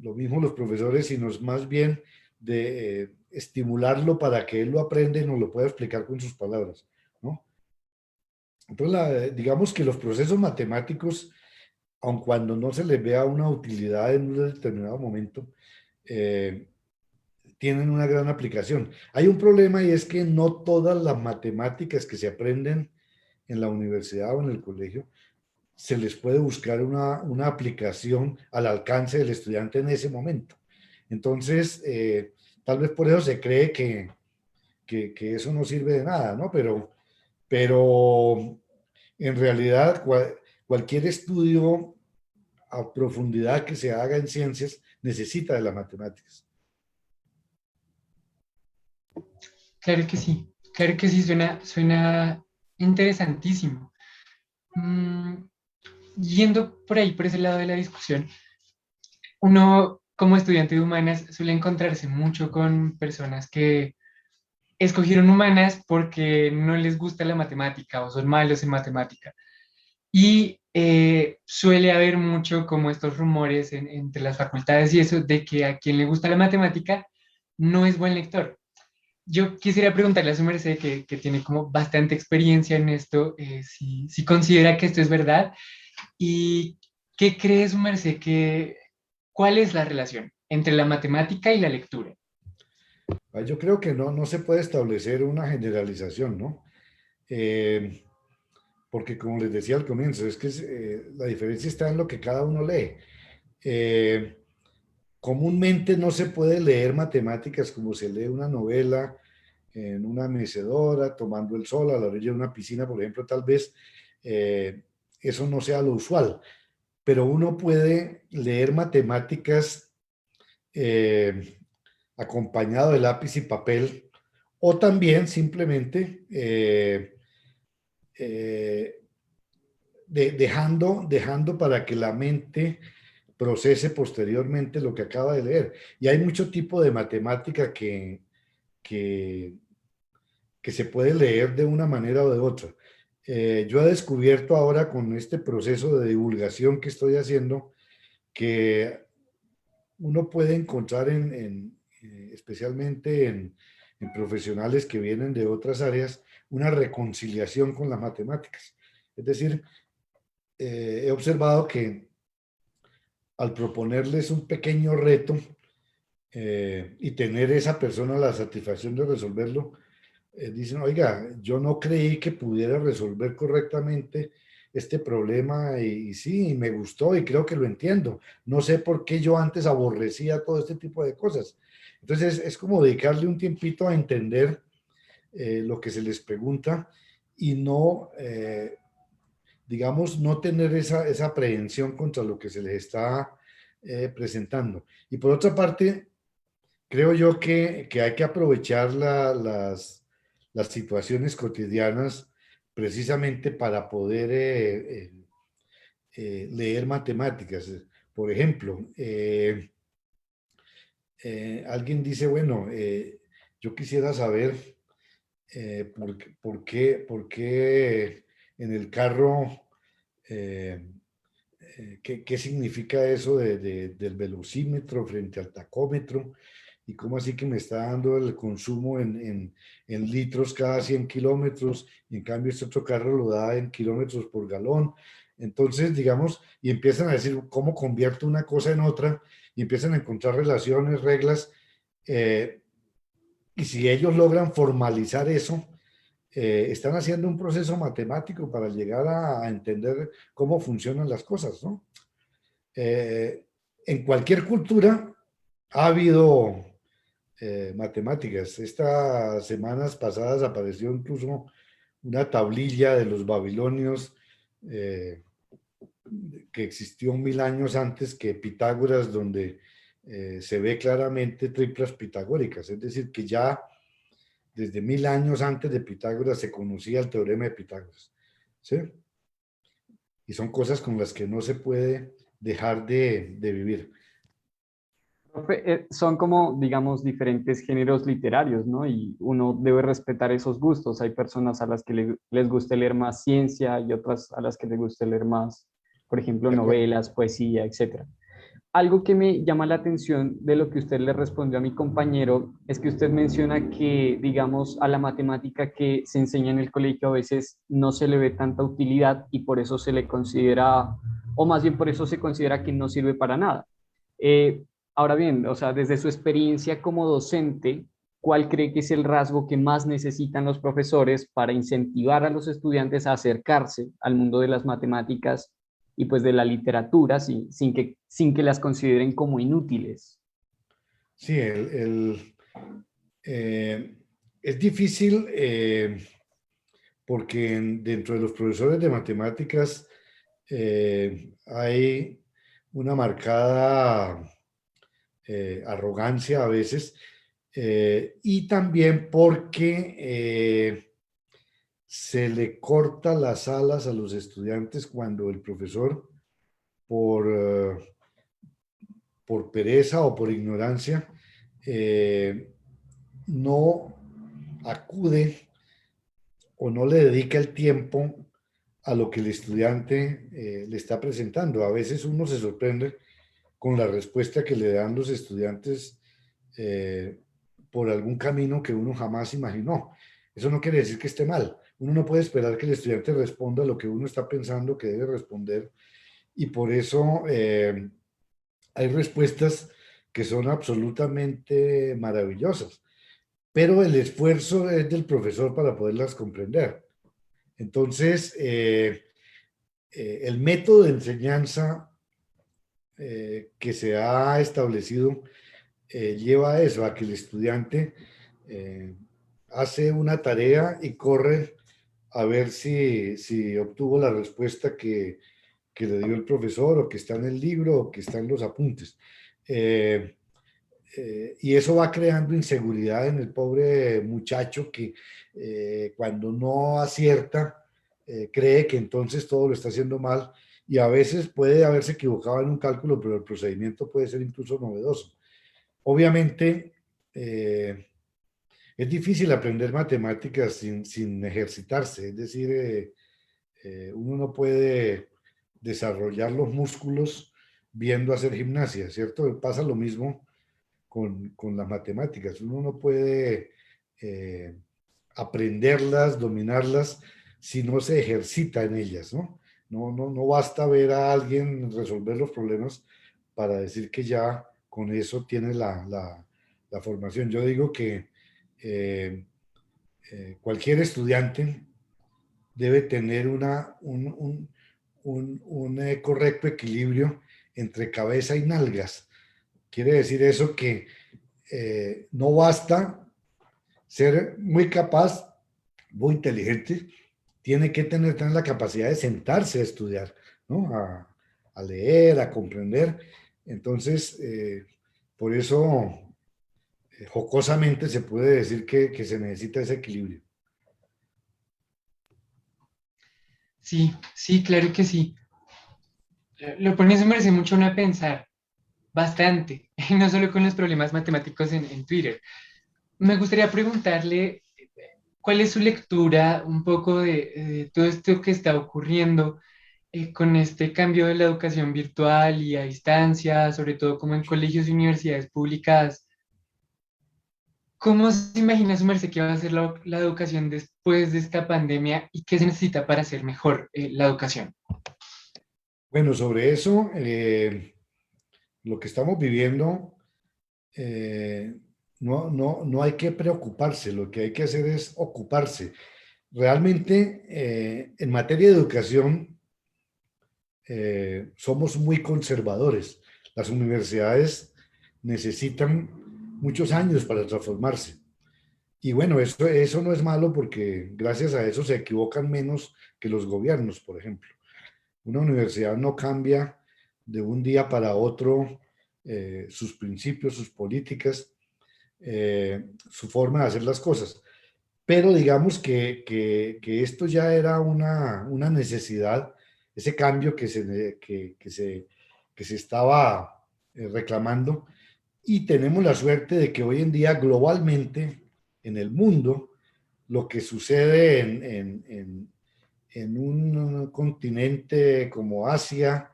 lo mismo los profesores, sino más bien de estimularlo para que él lo aprenda y nos lo pueda explicar con sus palabras, ¿no? Entonces, digamos que los procesos matemáticos, aun cuando no se les vea una utilidad en un determinado momento, tienen una gran aplicación. Hay un problema y es que no todas las matemáticas que se aprenden en la universidad o en el colegio se les puede buscar una aplicación al alcance del estudiante en ese momento. Entonces, tal vez por eso se cree que eso no sirve de nada, ¿no? Pero en realidad cualquier estudio a profundidad que se haga en ciencias necesita de las matemáticas. Claro que sí, suena interesantísimo. Mm, Yendo por ahí, por ese lado de la discusión, uno como estudiante de humanas suele encontrarse mucho con personas que escogieron humanas porque no les gusta la matemática o son malos en matemática. Y suele haber mucho como estos rumores entre las facultades y eso de que a quien le gusta la matemática no es buen lector. Yo quisiera preguntarle a su merced, que tiene como bastante experiencia en esto, si considera que esto es verdad y qué cree su merced cuál es la relación entre la matemática y la lectura. Yo creo que no se puede establecer una generalización, ¿no? Porque como les decía al comienzo, es que la diferencia está en lo que cada uno lee. Eh, Comúnmente no se puede leer matemáticas como se lee una novela en una mecedora, tomando el sol a la orilla de una piscina, por ejemplo, tal vez eso no sea lo usual, pero uno puede leer matemáticas acompañado de lápiz y papel, o también simplemente dejando para que la mente procese posteriormente lo que acaba de leer. Y hay mucho tipo de matemática que, que se puede leer de una manera o de otra. Yo he descubierto ahora con este proceso de divulgación que estoy haciendo que uno puede encontrar especialmente en profesionales que vienen de otras áreas, una reconciliación con las matemáticas. Es decir, he observado que al proponerles un pequeño reto y tener esa persona la satisfacción de resolverlo, dicen, oiga, yo no creí que pudiera resolver correctamente este problema y sí, me gustó y creo que lo entiendo. No sé por qué yo antes aborrecía todo este tipo de cosas. Entonces es como dedicarle un tiempito a entender lo que se les pregunta y no, digamos, no tener esa aprehensión contra lo que se les está presentando. Y por otra parte, creo yo que hay que aprovechar las situaciones cotidianas precisamente para poder leer matemáticas. Por ejemplo, alguien dice, bueno, yo quisiera saber por qué en el carro, eh, qué significa eso del velocímetro frente al tacómetro y cómo así que me está dando el consumo en litros cada 100 kilómetros y en cambio este otro carro lo da en kilómetros por galón. Entonces, digamos, y empiezan a decir cómo convierto una cosa en otra, y empiezan a encontrar relaciones, reglas, y si ellos logran formalizar eso, están haciendo un proceso matemático para llegar a entender cómo funcionan las cosas, ¿no? En cualquier cultura ha habido matemáticas. Estas semanas pasadas apareció incluso una tablilla de los babilonios que existió 1000 años antes que Pitágoras, donde se ve claramente triplas pitagóricas, es decir, que ya desde 1000 años antes de Pitágoras se conocía el teorema de Pitágoras, ¿sí? Y son cosas con las que no se puede dejar de vivir. Profe, son como, digamos, diferentes géneros literarios, ¿no? Y uno debe respetar esos gustos. Hay personas a las que les gusta leer más ciencia y otras a las que les gusta leer más, por ejemplo, De acuerdo. novelas, poesía, etcétera. Algo que me llama la atención de lo que usted le respondió a mi compañero es que usted menciona que, digamos, a la matemática que se enseña en el colegio a veces no se le ve tanta utilidad y por eso se le considera, o más bien por eso se considera que no sirve para nada. Eh, Ahora bien, o sea, desde su experiencia como docente, ¿cuál cree que es el rasgo que más necesitan los profesores para incentivar a los estudiantes a acercarse al mundo de las matemáticas y pues de la literatura sin que las consideren como inútiles? Sí, es difícil porque dentro de los profesores de matemáticas hay una marcada arrogancia a veces, y también porque se le corta las alas a los estudiantes cuando el profesor, por, por pereza o por ignorancia, no acude o no le dedica el tiempo a lo que el estudiante le está presentando. A veces uno se sorprende con la respuesta que le dan los estudiantes eh, por algún camino que uno jamás imaginó. Eso no quiere decir que esté mal. Uno no puede esperar que el estudiante responda lo que uno está pensando que debe responder, y por eso hay respuestas que son absolutamente maravillosas, pero el esfuerzo es del profesor para poderlas comprender. Entonces, el método de enseñanza que se ha establecido lleva a eso, a que el estudiante hace una tarea y corre a ver si obtuvo la respuesta que le dio el profesor, o que está en el libro, o que está en los apuntes. Y eso va creando inseguridad en el pobre muchacho que cuando no acierta, cree que entonces todo lo está haciendo mal, y a veces puede haberse equivocado en un cálculo, pero el procedimiento puede ser incluso novedoso. Obviamente, es difícil aprender matemáticas sin ejercitarse, es decir, uno no puede desarrollar los músculos viendo hacer gimnasia, ¿cierto? Pasa lo mismo con las matemáticas. Uno no puede aprenderlas, dominarlas, si no se ejercita en ellas, ¿no? No basta ver a alguien resolver los problemas para decir que ya con eso tiene la formación. Yo digo que cualquier estudiante debe tener un correcto equilibrio entre cabeza y nalgas. Quiere decir eso que no basta ser muy capaz, muy inteligente, tiene que tener también la capacidad de sentarse a estudiar, ¿no? A leer, a comprender. Entonces, por eso, jocosamente se puede decir que se necesita ese equilibrio. Sí, sí, claro que sí. Lo pones, me merece mucho uno a pensar, bastante, no solo con los problemas matemáticos en Twitter. Me gustaría preguntarle cuál es su lectura un poco de todo esto que está ocurriendo con este cambio de la educación virtual y a distancia, sobre todo como en colegios y universidades públicas. ¿Cómo se imagina su merced que va a ser la educación después de esta pandemia y qué se necesita para hacer mejor la educación? Bueno, sobre eso, lo que estamos viviendo, no hay que preocuparse, lo que hay que hacer es ocuparse. Realmente, en materia de educación, somos muy conservadores. Las universidades necesitan muchos años para transformarse. Y bueno, eso no es malo porque gracias a eso se equivocan menos que los gobiernos, por ejemplo. Una universidad no cambia de un día para otro sus principios, sus políticas, su forma de hacer las cosas. Pero digamos que esto ya era una necesidad, ese cambio que se estaba reclamando, y tenemos la suerte de que hoy en día globalmente en el mundo, lo que sucede en un continente como Asia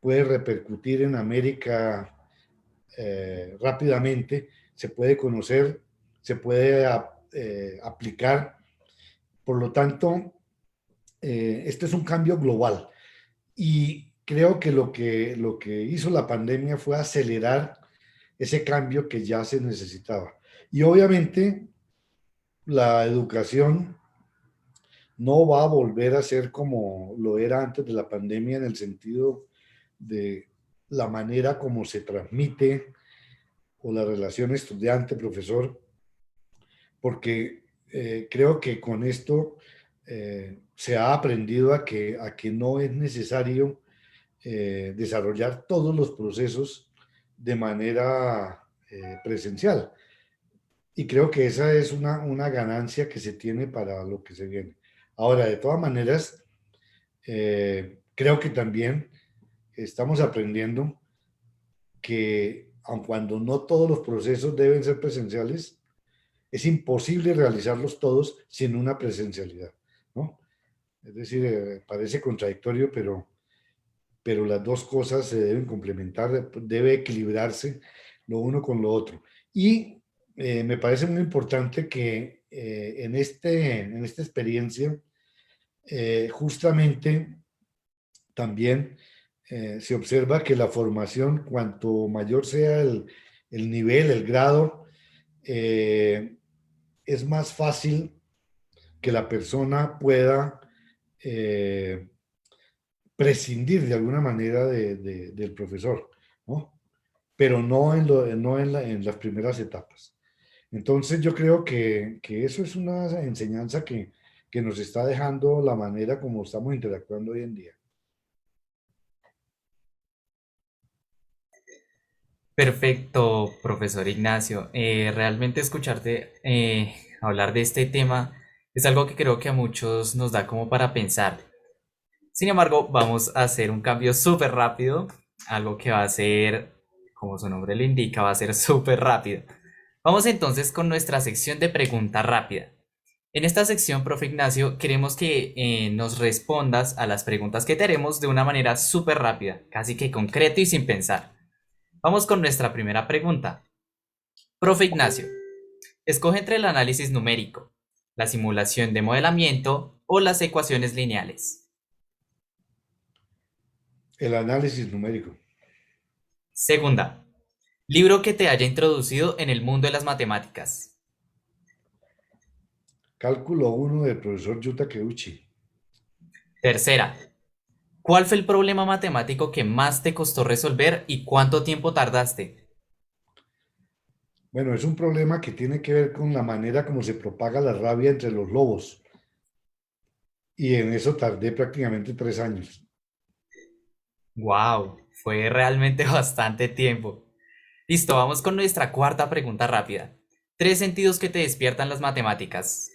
puede repercutir en América rápidamente, se puede conocer, se puede aplicar. Por lo tanto, esto es un cambio global y creo que lo que hizo la pandemia fue acelerar ese cambio que ya se necesitaba. Y obviamente la educación no va a volver a ser como lo era antes de la pandemia en el sentido de la manera como se transmite o la relación estudiante-profesor, porque creo que con esto se ha aprendido a que no es necesario desarrollar todos los procesos de manera presencial. Y creo que esa es una ganancia que se tiene para lo que se viene. Ahora, de todas maneras, creo que también estamos aprendiendo que aun cuando no todos los procesos deben ser presenciales, es imposible realizarlos todos sin una presencialidad, ¿no? Es decir, parece contradictorio, pero las dos cosas se deben complementar, debe equilibrarse lo uno con lo otro. Y me parece muy importante que en esta experiencia, justamente también se observa que la formación, cuanto mayor sea el nivel, el grado, es más fácil que la persona pueda eh, prescindir de alguna manera del profesor, ¿no? Pero no en las primeras etapas. Entonces yo creo que eso es una enseñanza que nos está dejando la manera como estamos interactuando hoy en día. Perfecto, profesor Ignacio. Realmente escucharte hablar de este tema es algo que creo que a muchos nos da como para pensar. Sin embargo, vamos a hacer un cambio súper rápido, algo que va a ser, como su nombre lo indica, va a ser súper rápido. Vamos entonces con nuestra sección de pregunta rápida. En esta sección, profe Ignacio, queremos que nos respondas a las preguntas que tenemos de una manera súper rápida, casi que concreto y sin pensar. Vamos con nuestra primera pregunta. Profe Ignacio, escoge entre el análisis numérico, la simulación de modelamiento o las ecuaciones lineales. El análisis numérico. Segunda, libro que te haya introducido en el mundo de las matemáticas. Cálculo 1 del profesor Yuta Keuchi. Tercera, ¿cuál fue el problema matemático que más te costó resolver y cuánto tiempo tardaste? Bueno, es un problema que tiene que ver con la manera como se propaga la rabia entre los lobos. Y en eso tardé prácticamente 3 años. Wow, fue realmente bastante tiempo. Listo, vamos con nuestra cuarta pregunta rápida. Tres sentidos que te despiertan las matemáticas.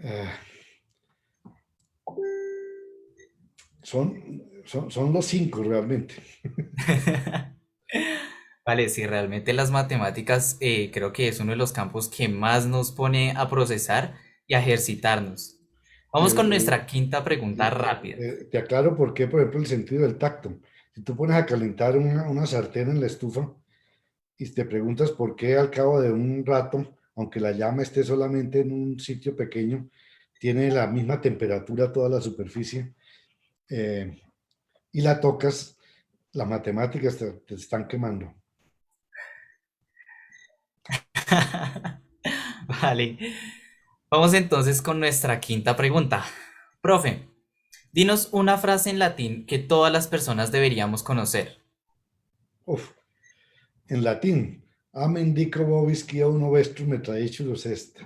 Ah, son los 5 realmente. Vale, sí, realmente las matemáticas creo que es uno de los campos que más nos pone a procesar y a ejercitarnos. Vamos con El, nuestra quinta pregunta rápida. te aclaro por qué, por ejemplo, el sentido del tacto. Si tú pones a calentar una sartén en la estufa y te preguntas por qué al cabo de un rato, aunque la llama esté solamente en un sitio pequeño, tiene la misma temperatura toda la superficie, eh, y la tocas, las matemáticas te están quemando. Vale. Vamos entonces con nuestra quinta pregunta. Profe, dinos una frase en latín que todas las personas deberíamos conocer. Uf, en latín, amen dico vobis quia uno vestrum me traditionis est.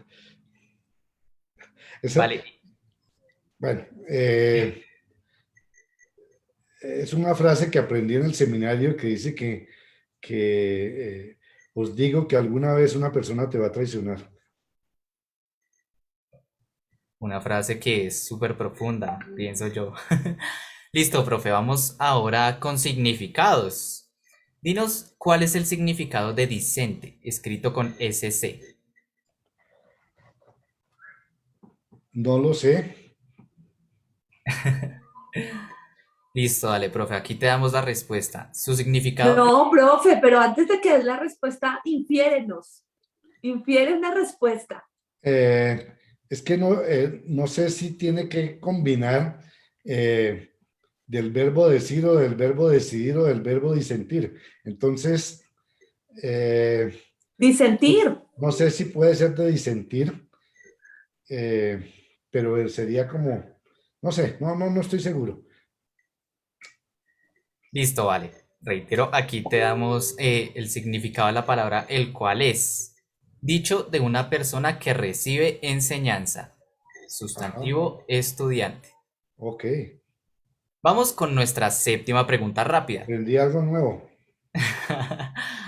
Esa, Vale. bueno, es una frase que aprendí en el seminario que dice que os digo que alguna vez una persona te va a traicionar. Una frase que es súper profunda, pienso yo. Listo, profe, vamos ahora con significados. Dinos cuál es el significado de discente, escrito con SC. No lo sé. Listo, dale, profe, aquí te damos la respuesta. Su significado, No, profe, pero antes de que des la respuesta, infiérenos. Infiere una respuesta. Es que no sé si tiene que combinar del verbo decir o del verbo decidir o del verbo disentir. Entonces, Disentir. no sé si puede ser de disentir, pero sería como, no sé, no estoy seguro. listo, vale. Reitero, aquí te damos el significado de la palabra, el cual es dicho de una persona que recibe enseñanza. Ajá, Sustantivo estudiante. ok, Vamos con nuestra séptima pregunta rápida. aprendí algo nuevo.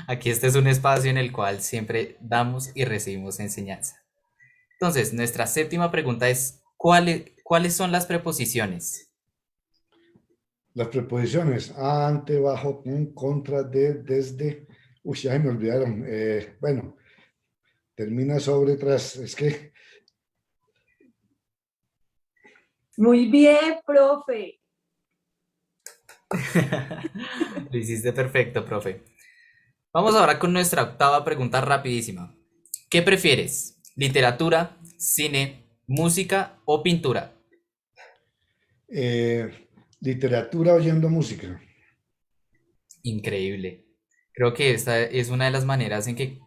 Aquí este es un espacio en el cual siempre damos y recibimos enseñanza. Entonces, nuestra séptima pregunta es, ¿cuáles son las preposiciones? Las preposiciones ante, bajo, con, contra, de, desde. Uy, ya me olvidaron. Bueno, termina sobre, tras. Es que Muy bien, profe. Lo hiciste perfecto, profe. Vamos ahora con nuestra octava pregunta rapidísima. ¿Qué prefieres? ¿Literatura, cine, música o pintura? literatura oyendo música. Increíble. Creo que esta es una de las maneras en que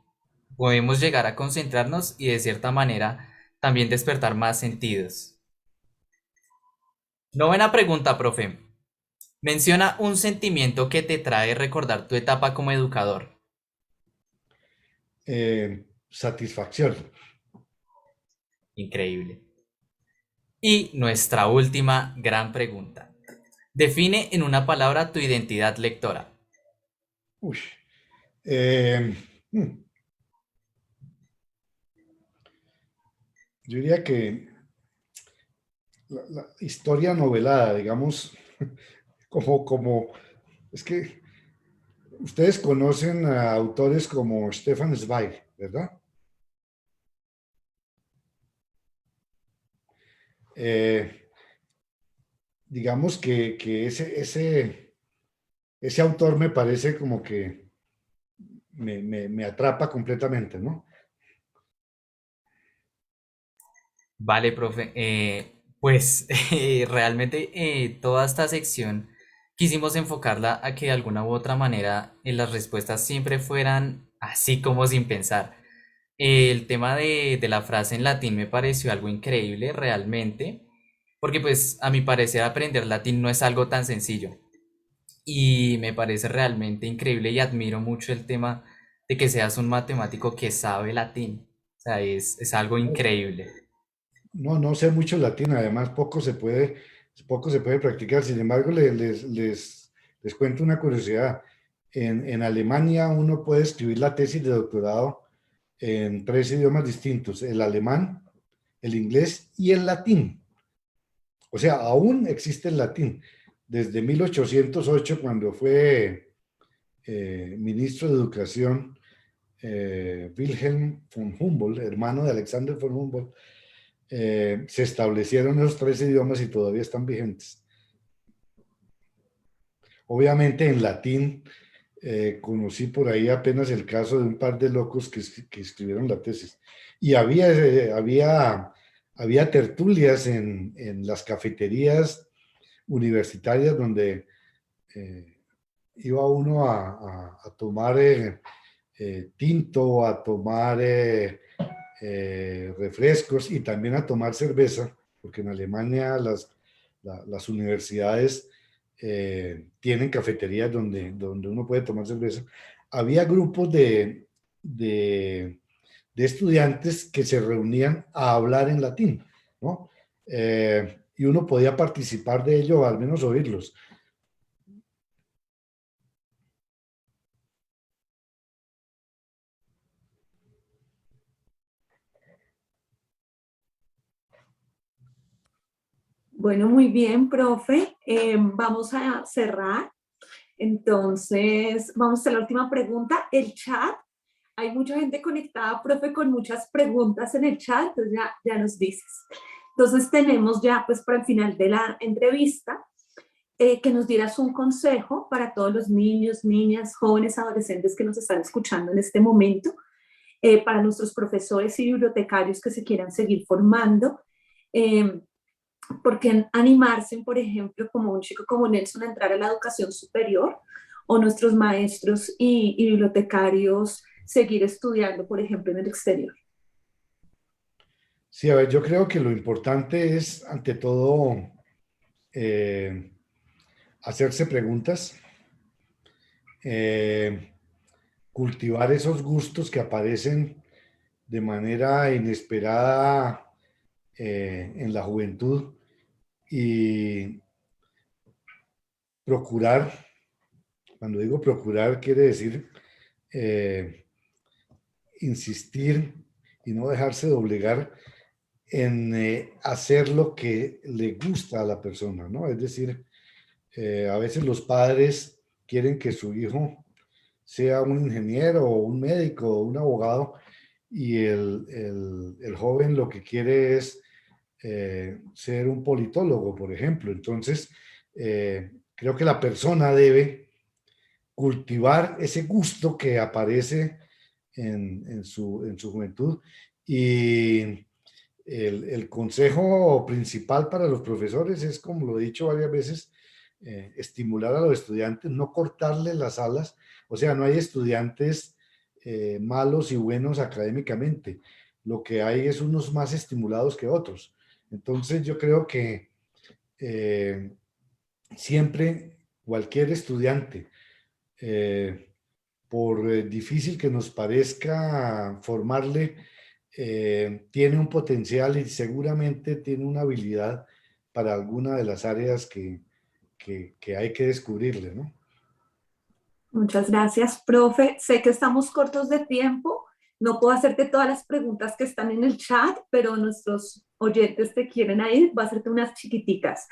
podemos llegar a concentrarnos y de cierta manera también despertar más sentidos. Novena pregunta, profe. Menciona un sentimiento que te trae recordar tu etapa como educador. Satisfacción. Increíble. Y nuestra última gran pregunta. Define en una palabra tu identidad lectora. Uy. Eh, hmm, yo diría que la historia novelada, digamos, como, es que ustedes conocen a autores como Stefan Zweig, ¿verdad? Eh, digamos que ese autor me parece como que me atrapa completamente, ¿no? Vale, profe. Pues realmente toda esta sección quisimos enfocarla a que de alguna u otra manera las respuestas siempre fueran así como sin pensar. El tema de la frase en latín me pareció algo increíble realmente, porque pues a mi parecer aprender latín no es algo tan sencillo y me parece realmente increíble y admiro mucho el tema de que seas un matemático que sabe latín. O sea, es algo increíble. No sé mucho latín, además poco se puede practicar. Sin embargo, les cuento una curiosidad. En Alemania uno puede escribir la tesis de doctorado en 3 idiomas distintos, el alemán, el inglés y el latín. O sea, aún existe el latín. Desde 1808, cuando fue ministro de Educación, Wilhelm von Humboldt, hermano de Alexander von Humboldt, se establecieron esos 3 idiomas y todavía están vigentes. Obviamente en latín conocí por ahí apenas el caso de un par de locos que escribieron la tesis. Y había tertulias en las cafeterías universitarias donde iba uno a tomar tinto, a tomar refrescos y también a tomar cerveza, porque en Alemania las universidades tienen cafeterías donde uno puede tomar cerveza. Había grupos de estudiantes que se reunían a hablar en latín, ¿no? Y uno podía participar de ello, o al menos oírlos. Bueno, muy bien, profe. Vamos a cerrar. Entonces, vamos a la última pregunta. El chat, hay mucha gente conectada, profe, con muchas preguntas en el chat, entonces ya nos dices. Entonces, tenemos ya, pues, para el final de la entrevista, que nos dieras un consejo para todos los niños, niñas, jóvenes, adolescentes que nos están escuchando en este momento, para nuestros profesores y bibliotecarios que se quieran seguir formando, porque animarse, por ejemplo, como un chico como Nelson, a entrar a la educación superior, o nuestros maestros y bibliotecarios seguir estudiando, por ejemplo, en el exterior. Sí, a ver, yo creo que lo importante es, ante todo, hacerse preguntas, cultivar esos gustos que aparecen de manera inesperada en la juventud y procurar, cuando digo procurar, quiere decir insistir y no dejarse doblegar en hacer lo que le gusta a la persona, ¿no? Es decir, a veces los padres quieren que su hijo sea un ingeniero o un médico o un abogado y el joven lo que quiere es ser un politólogo, por ejemplo. Entonces, creo que la persona debe cultivar ese gusto que aparece en su juventud y el consejo principal para los profesores es, como lo he dicho varias veces, estimular a los estudiantes, no cortarles las alas. O sea, no hay estudiantes malos y buenos académicamente. Lo que hay es unos más estimulados que otros. Entonces, yo creo que siempre cualquier estudiante, por difícil que nos parezca formarle, tiene un potencial y seguramente tiene una habilidad para alguna de las áreas que hay que descubrirle, ¿no? Muchas gracias, profe. Sé que estamos cortos de tiempo. No puedo hacerte todas las preguntas que están en el chat, pero nuestros oyentes te quieren ahí. Voy a hacerte unas chiquiticas.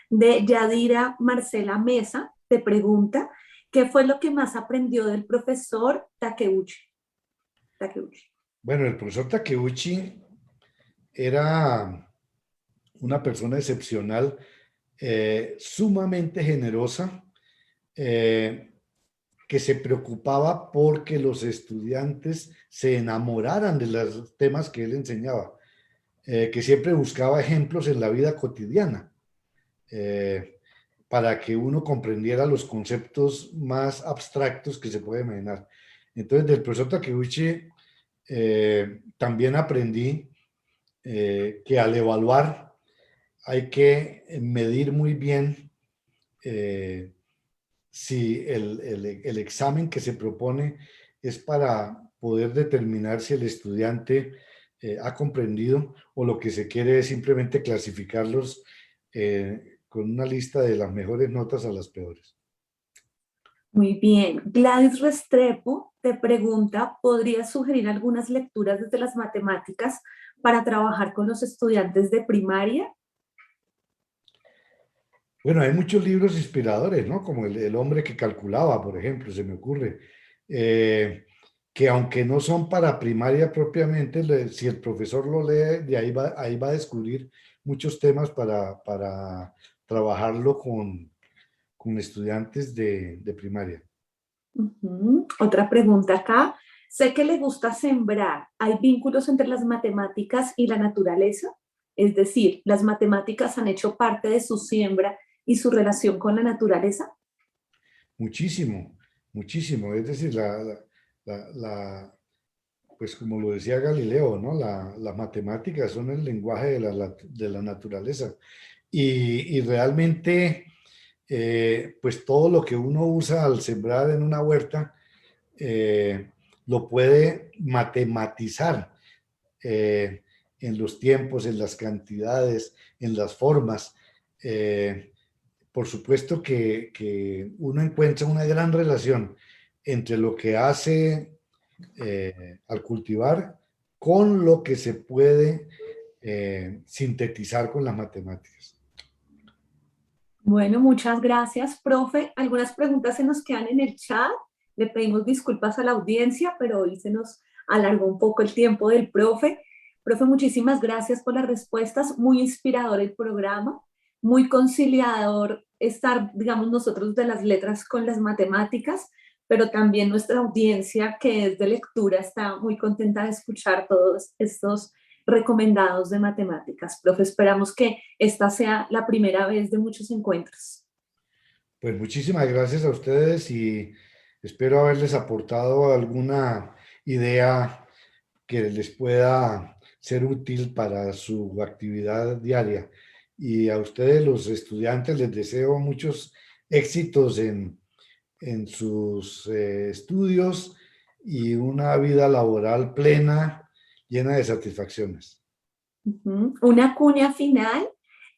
De Yadira Marcela Mesa, te pregunta, ¿qué fue lo que más aprendió del profesor Takeuchi? Bueno, el profesor Takeuchi era una persona excepcional, sumamente generosa, que se preocupaba porque los estudiantes se enamoraran de los temas que él enseñaba, que siempre buscaba ejemplos en la vida cotidiana, para que uno comprendiera los conceptos más abstractos que se puede imaginar. Entonces, del profesor Takeuchi también aprendí que al evaluar hay que medir muy bien si el examen que se propone es para poder determinar si el estudiante ha comprendido o lo que se quiere es simplemente clasificarlos con una lista de las mejores notas a las peores. Muy bien. Gladys Restrepo te pregunta, ¿podrías sugerir algunas lecturas desde las matemáticas para trabajar con los estudiantes de primaria? Bueno, hay muchos libros inspiradores, ¿no? Como el hombre que calculaba, por ejemplo, se me ocurre. Que aunque no son para primaria propiamente, si el profesor lo lee, de ahí va a descubrir muchos temas para trabajarlo con estudiantes de primaria. Otra pregunta acá. Sé que le gusta sembrar. ¿Hay vínculos entre las matemáticas y la naturaleza? Es decir, ¿las matemáticas han hecho parte de su siembra y su relación con la naturaleza? Muchísimo, muchísimo. Es decir, pues como lo decía Galileo, ¿no? Las matemáticas son el lenguaje de la naturaleza. Y realmente, pues todo lo que uno usa al sembrar en una huerta, lo puede matematizar eh, en los tiempos, en las cantidades, en las formas. Eh, por supuesto que uno encuentra una gran relación entre lo que hace al cultivar con lo que se puede sintetizar con las matemáticas. Bueno, muchas gracias, profe. Algunas preguntas se nos quedan en el chat. Le pedimos disculpas a la audiencia, pero hoy se nos alargó un poco el tiempo del profe. Profe, muchísimas gracias por las respuestas. Muy inspirador el programa, muy conciliador estar, digamos, nosotros de las letras con las matemáticas, pero también nuestra audiencia que es de lectura está muy contenta de escuchar todos estos recomendados de matemáticas. Profe, esperamos que esta sea la primera vez de muchos encuentros. Pues muchísimas gracias a ustedes y espero haberles aportado alguna idea que les pueda ser útil para su actividad diaria. Y a ustedes, los estudiantes, les deseo muchos éxitos en sus estudios y una vida laboral plena, llena de satisfacciones. Una cuña final,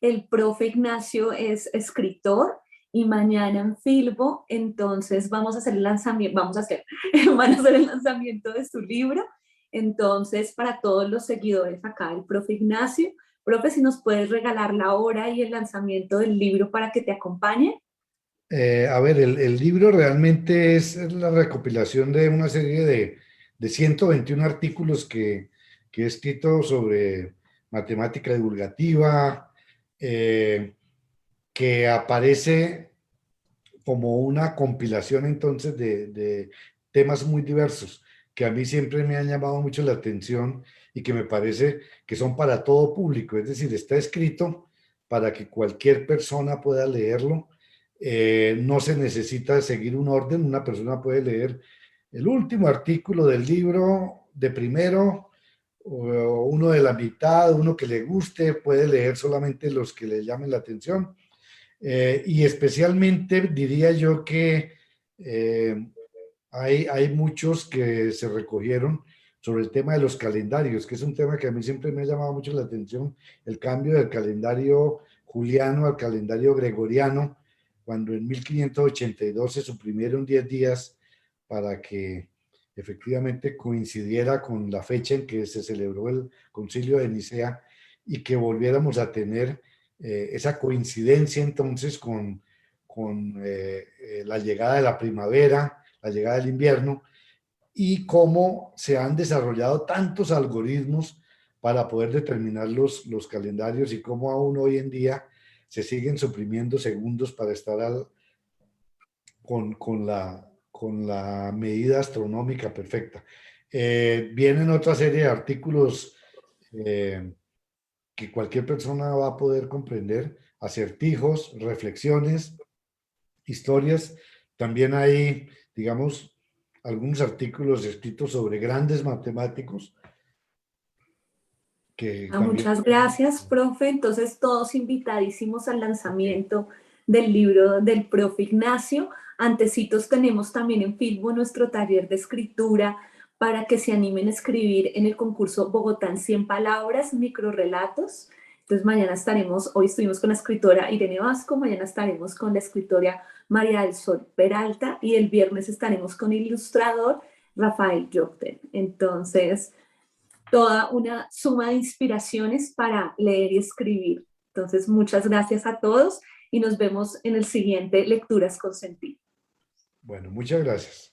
el profe Ignacio es escritor y mañana en Filbo, entonces vamos a hacer el lanzamiento, van a hacer el lanzamiento de su libro, entonces para todos los seguidores acá, el profe Ignacio, profe, si nos puedes regalar la hora y el lanzamiento del libro para que te acompañe. A ver, el libro realmente es la recopilación de una serie de 121 artículos que he escrito sobre matemática divulgativa, que aparece como una compilación entonces de temas muy diversos, que a mí siempre me han llamado mucho la atención y que me parece que son para todo público, es decir, está escrito para que cualquier persona pueda leerlo. No se necesita seguir un orden, una persona puede leer el último artículo del libro de primero, o uno de la mitad, uno que le guste, puede leer solamente los que le llamen la atención. Y especialmente diría yo que hay muchos que se recogieron sobre el tema de los calendarios, que es un tema que a mí siempre me ha llamado mucho la atención, el cambio del calendario juliano al calendario gregoriano, cuando en 1582 se suprimieron 10 días para que efectivamente coincidiera con la fecha en que se celebró el Concilio de Nicea y que volviéramos a tener esa coincidencia entonces con la llegada de la primavera, la llegada del invierno, y cómo se han desarrollado tantos algoritmos para poder determinar los calendarios y cómo aún hoy en día se siguen suprimiendo segundos para estar con la medida astronómica perfecta. Vienen otra serie de artículos que cualquier persona va a poder comprender, acertijos, reflexiones, historias. También hay, digamos, algunos artículos escritos sobre grandes matemáticos que también... Muchas gracias, profe. Entonces, todos invitadísimos al lanzamiento del libro del profe Ignacio. Antecitos tenemos también en Filbo nuestro taller de escritura para que se animen a escribir en el concurso Bogotá en 100 palabras, microrrelatos. Entonces, mañana hoy estuvimos con la escritora Irene Vasco, mañana estaremos con la escritora María del Sol Peralta y el viernes estaremos con el ilustrador Rafael Jokten. Entonces, toda una suma de inspiraciones para leer y escribir. Entonces, muchas gracias a todos y nos vemos en el siguiente Lecturas con Sentido. Bueno, muchas gracias.